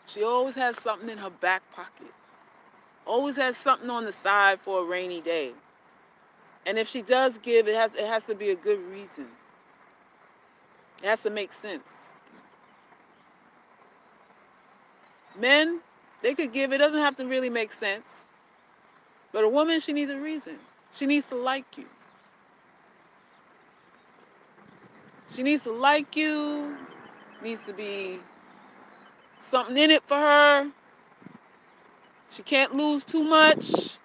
She always has something in her back pocket. Always has something on the side for a rainy day. And if she does give, it has to be a good reason. It has to make sense. Men, they could give, it doesn't have to really make sense. But a woman, she needs a reason. She needs to like you. She needs to like you. Needs to be something in it for her. She can't lose too much.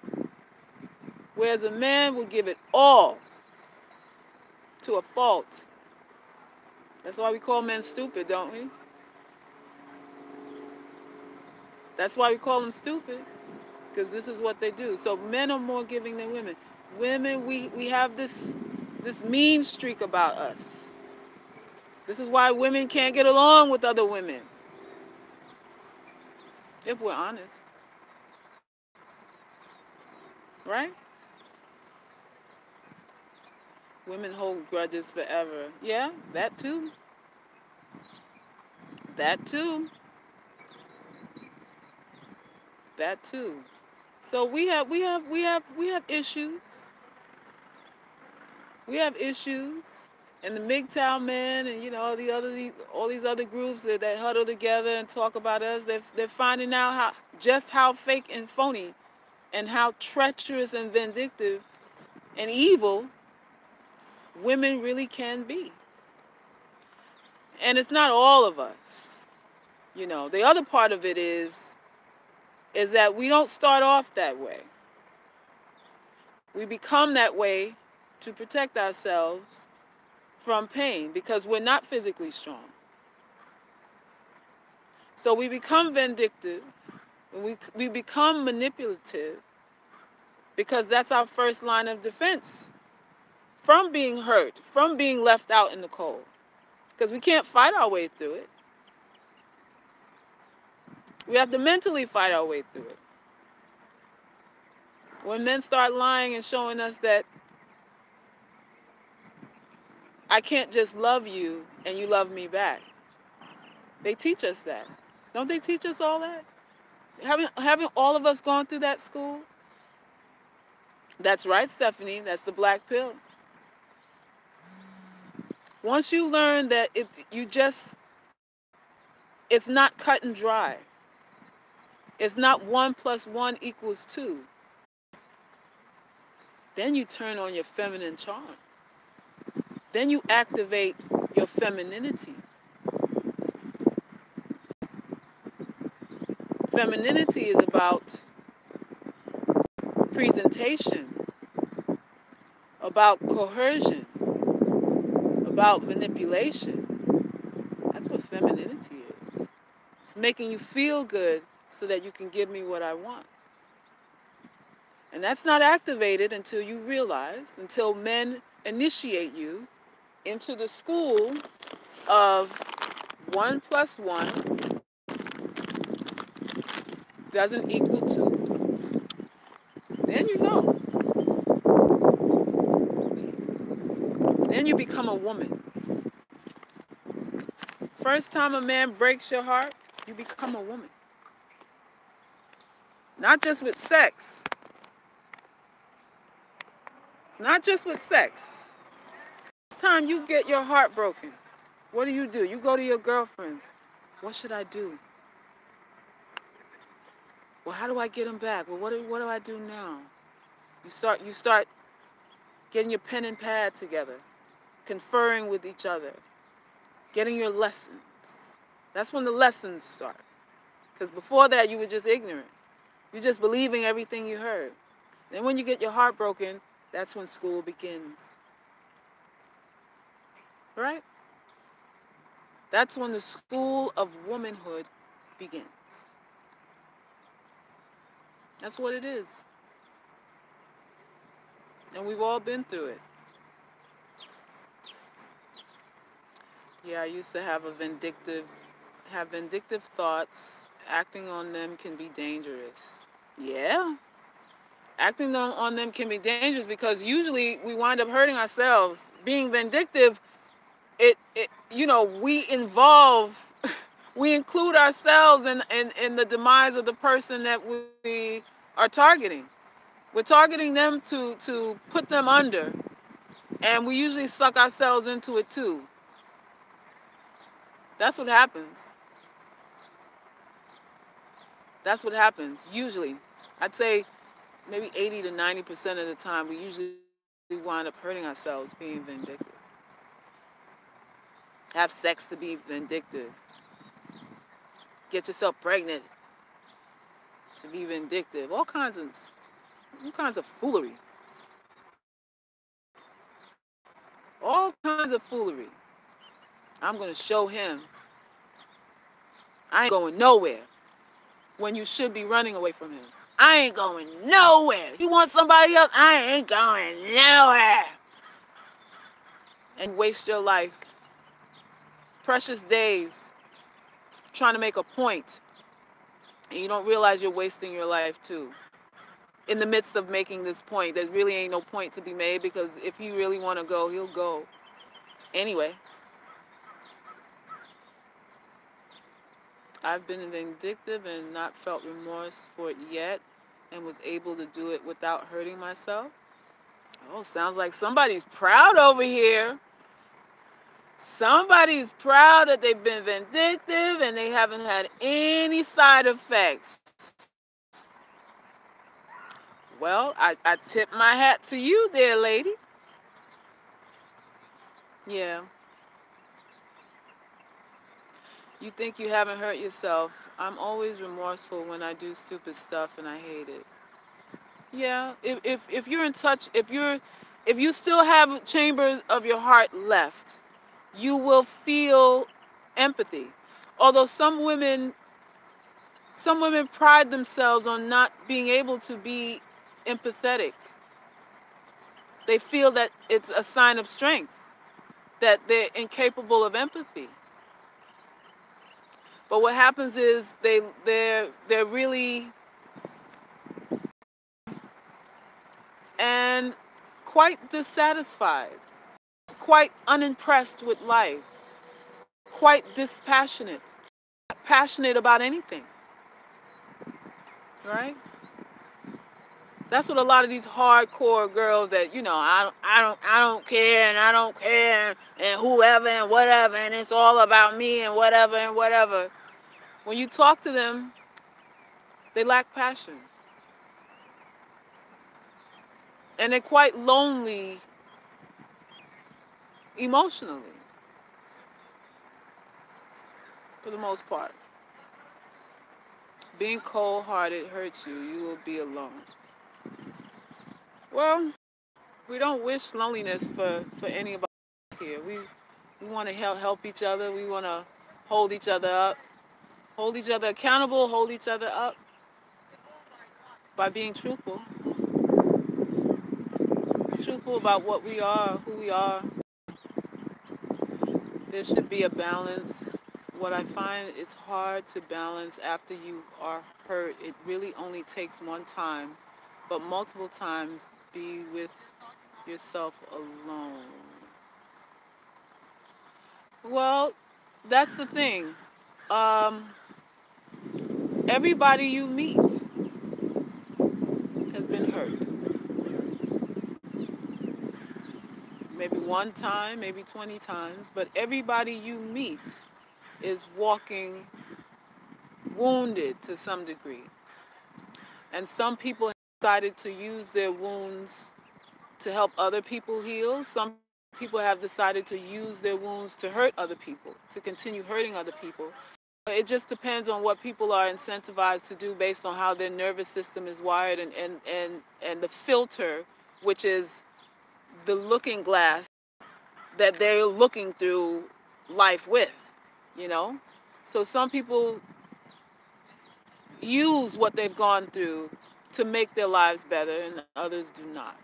Whereas a man will give it all to a fault. That's why we call men stupid, don't we? That's why we call them stupid. Because this is what they do. So men are more giving than women. Women, we have this mean streak about us. This is why women can't get along with other women. If we're honest. Right? Women hold grudges forever. Yeah, that too. That too. That too. So we have issues. We have issues. And the MGTOW men and all these other groups that huddle together and talk about us, they're finding out how fake and phony and how treacherous and vindictive and evil women really can be. And it's not all of us. The other part of it is that we don't start off that way. We become that way to protect ourselves from pain because we're not physically strong. So we become vindictive, we become manipulative because that's our first line of defense from being hurt, from being left out in the cold. Because we can't fight our way through it. We have to mentally fight our way through it. When men start lying and showing us that I can't just love you and you love me back, they teach us that. Don't they teach us all that? Haven't all of us gone through that school? That's right, Stephanie. That's the black pill. Once you learn that it's not cut and dry. It's not 1 + 1 = 2. Then you turn on your feminine charm. Then you activate your femininity. Femininity is about presentation, about coercion, about manipulation. That's what femininity is. It's making you feel good so that you can give me what I want. And that's not activated until you realize, until men initiate you into the school of 1 + 1 doesn't equal 2. Then you know. Then you become a woman. First time a man breaks your heart, you become a woman. Not just with sex. Not just with sex. Time you get your heart broken, what do? You go to your girlfriends. What should I do? Well, how do I get him back? Well, what do I do now? You start getting your pen and pad together, conferring with each other, getting your lessons. That's when the lessons start. Because before that, you were just ignorant. You're just believing everything you heard. Then when you get your heart broken, that's when school begins. Right? That's when the school of womanhood begins. That's what it is. And we've all been through it. Yeah, I used to have vindictive thoughts. Acting on them can be dangerous. Yeah. Acting on them can be dangerous because usually we wind up hurting ourselves. Being vindictive, we we include ourselves in the demise of the person that we are targeting. We're targeting them to put them under, and we usually suck ourselves into it too. That's what happens. That's what happens, usually. I'd say maybe 80 to 90% of the time, we usually wind up hurting ourselves being vindictive. Have sex to be vindictive. Get yourself pregnant to be vindictive. All kinds of foolery. All kinds of foolery. I'm going to show him I ain't going nowhere when you should be running away from him. I ain't going nowhere. You want somebody else? I ain't going nowhere. And waste your life, precious days, trying to make a point. And you don't realize you're wasting your life too. In the midst of making this point, there really ain't no point to be made because if you really want to go, he'll go. Anyway, I've been vindictive and not felt remorse for it yet and was able to do it without hurting myself. Oh, sounds like somebody's proud over here. Somebody's proud that they've been vindictive and they haven't had any side effects. Well, I tip my hat to you there, lady. Yeah. You think you haven't hurt yourself. I'm always remorseful when I do stupid stuff and I hate it. Yeah, if you're in touch, if you're if you still have chambers of your heart left, you will feel empathy. Although some women pride themselves on not being able to be empathetic. They feel that it's a sign of strength, that they're incapable of empathy. But what happens is they're really and quite dissatisfied, quite unimpressed with life, quite dispassionate, passionate about anything, right? That's what a lot of these hardcore girls that, I don't care and I don't care and whoever and whatever and it's all about me and whatever and whatever. When you talk to them, they lack passion. And they're quite lonely emotionally, for the most part. Being cold-hearted hurts you. You will be alone. Well, we don't wish loneliness for any of us here. We want to help each other. We want to hold each other up, hold each other accountable, hold each other up by being truthful about what we are, who we are. There should be a balance. What I find it's hard to balance after you are hurt. It really only takes one time, but multiple times be with yourself alone. Well, that's the thing. Um, Everybody you meet has been hurt. Maybe one time, maybe 20 times, but everybody you meet is walking wounded to some degree. And some people have decided to use their wounds to help other people heal. Some people have decided to use their wounds to hurt other people, to continue hurting other people. It just depends on what people are incentivized to do based on how their nervous system is wired and the filter, which is the looking glass that they're looking through life with, you know? So some people use what they've gone through to make their lives better and others do not.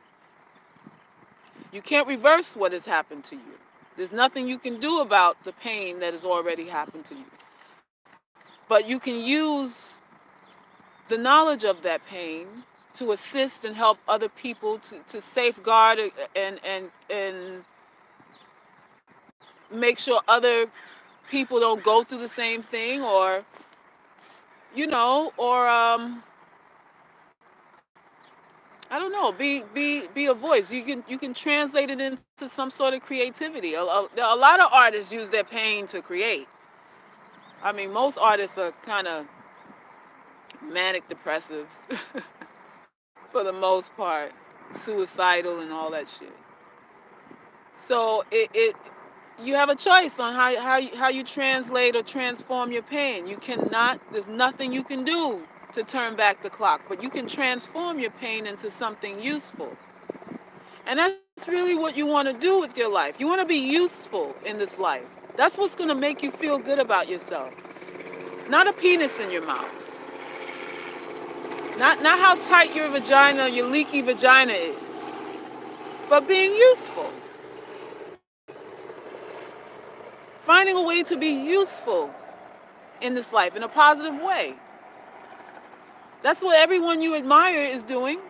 You can't reverse what has happened to you. There's nothing you can do about the pain that has already happened to you. But you can use the knowledge of that pain to assist and help other people to safeguard and make sure other people don't go through the same thing or I don't know, be a voice. You can translate it into some sort of creativity. A lot of artists use their pain to create. I mean, most artists are kind of manic depressives for the most part, suicidal and all that shit. So you have a choice on how you translate or transform your pain. You cannot, there's nothing you can do to turn back the clock, but you can transform your pain into something useful. And that's really what you want to do with your life. You want to be useful in this life. That's what's going to make you feel good about yourself. Not a penis in your mouth. Not how tight your vagina, your leaky vagina is, but being useful. Finding a way to be useful in this life in a positive way. That's what everyone you admire is doing.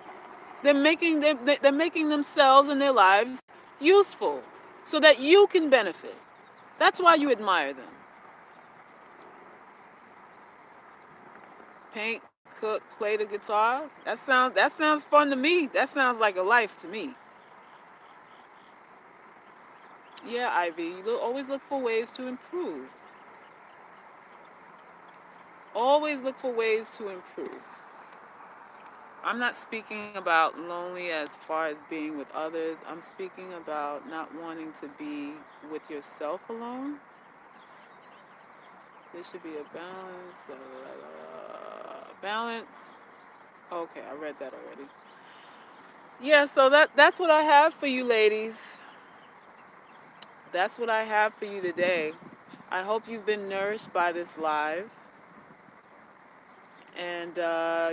They're making themselves and their lives useful so that you can benefit. That's why you admire them. Paint, cook, play the guitar. That sounds fun to me. That sounds like a life to me. Yeah, Ivy, you always look for ways to improve. Always look for ways to improve. I'm not speaking about lonely as far as being with others. I'm speaking about not wanting to be with yourself alone. There should be a balance. Balance. Okay, I read that already. Yeah, so that's what I have for you ladies. That's what I have for you today. I hope you've been nourished by this live. And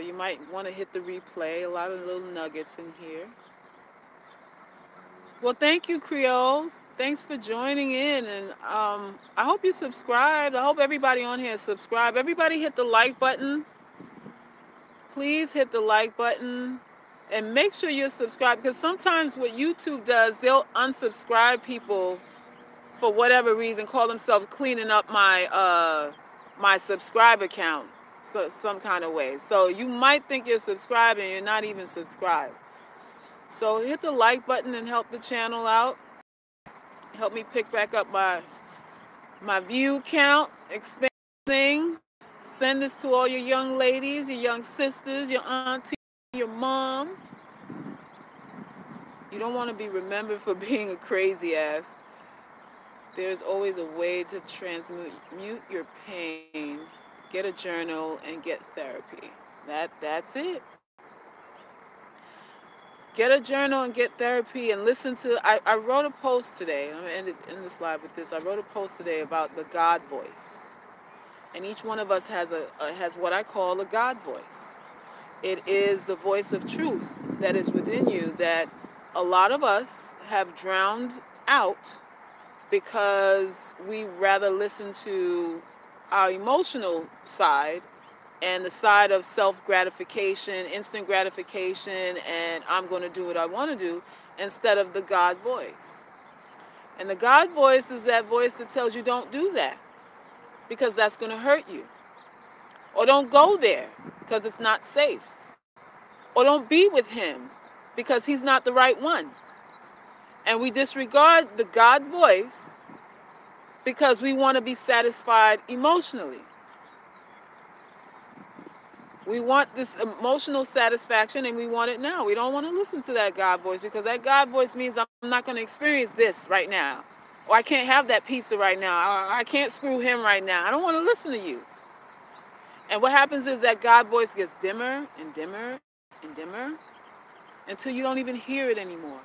you might want to hit the replay. A lot of little nuggets in here. Well, thank you, Creole. Thanks for joining in. And I hope you subscribe. I hope everybody on here subscribe. Everybody hit the like button. Please hit the like button. And make sure you're subscribed. Because sometimes what YouTube does, they'll unsubscribe people for whatever reason, call themselves cleaning up my subscriber count, so some kind of way. So you might think you're subscribed and you're not even subscribed. So hit the like button and help the channel out. Help me pick back up my view count, expand thing. Send this to all your young ladies, your young sisters, your auntie, your mom. You don't want to be remembered for being a crazy ass. There's always a way to transmute your pain. Get a journal and get therapy. That's it. Get a journal and get therapy and listen to. I wrote a post today. I'm going to end this live with this. I wrote a post today about the God voice, and each one of us has has what I call a God voice. It is the voice of truth that is within you that a lot of us have drowned out because we rather listen to our emotional side and the side of self-gratification, instant gratification, and I'm going to do what I want to do, instead of the God voice. And the God voice is that voice that tells you don't do that because that's going to hurt you. Or don't go there because it's not safe. Or don't be with him because he's not the right one. And we disregard the God voice because we want to be satisfied emotionally. We want this emotional satisfaction and we want it now. We don't want to listen to that God voice because that God voice means I'm not going to experience this right now. Or I can't have that pizza right now. I can't screw him right now. I don't want to listen to you. And what happens is that God voice gets dimmer and dimmer and dimmer until you don't even hear it anymore.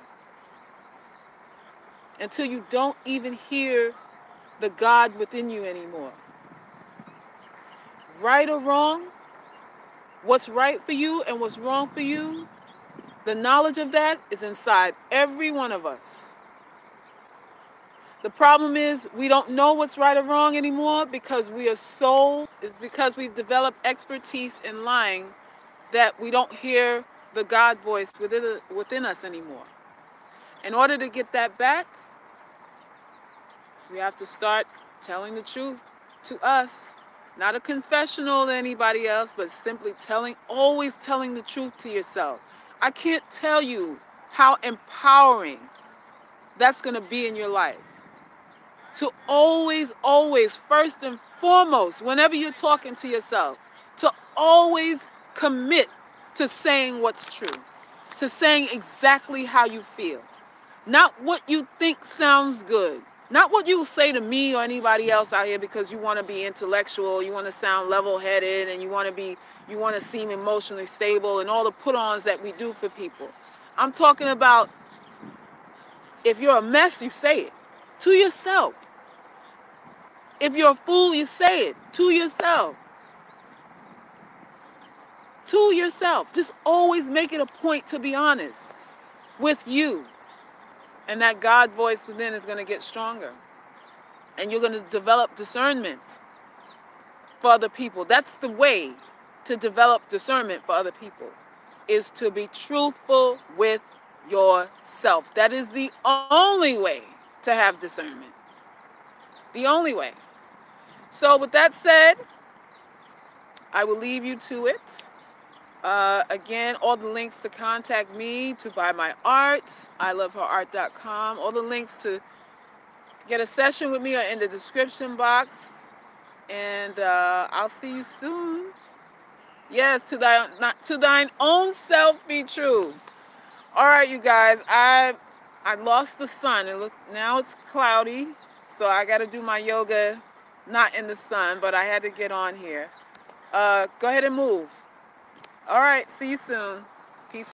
Until you don't even hear the God within you anymore. Right or wrong, what's right for you and what's wrong for you, the knowledge of that is inside every one of us. The problem is we don't know what's right or wrong anymore because it's because we've developed expertise in lying that we don't hear the God voice within us anymore. In order to get that back, we have to start telling the truth to us. Not a confessional to anybody else, but simply always telling the truth to yourself. I can't tell you how empowering that's going to be in your life. To always, first and foremost, whenever you're talking to yourself, to always commit to saying what's true, to saying exactly how you feel. Not what you think sounds good. Not what you say to me or anybody else out here because you want to be intellectual, you want to sound level-headed, and you want to seem emotionally stable and all the put-ons that we do for people. I'm talking about if you're a mess, you say it to yourself. If you're a fool, you say it to yourself. To yourself. Just always make it a point to be honest with you. And that God voice within is going to get stronger. And you're going to develop discernment for other people. That's the way to develop discernment for other people, is to be truthful with yourself. That is the only way to have discernment. The only way. So with that said, I will leave you to it. Again, all the links to contact me, to buy my art, iloveherart.com. All the links to get a session with me are in the description box. And I'll see you soon. Yes, to thine own self be true. All right, you guys. I lost the sun. Now it's cloudy, so I got to do my yoga, not in the sun, but I had to get on here. Go ahead and move. All right, see you soon.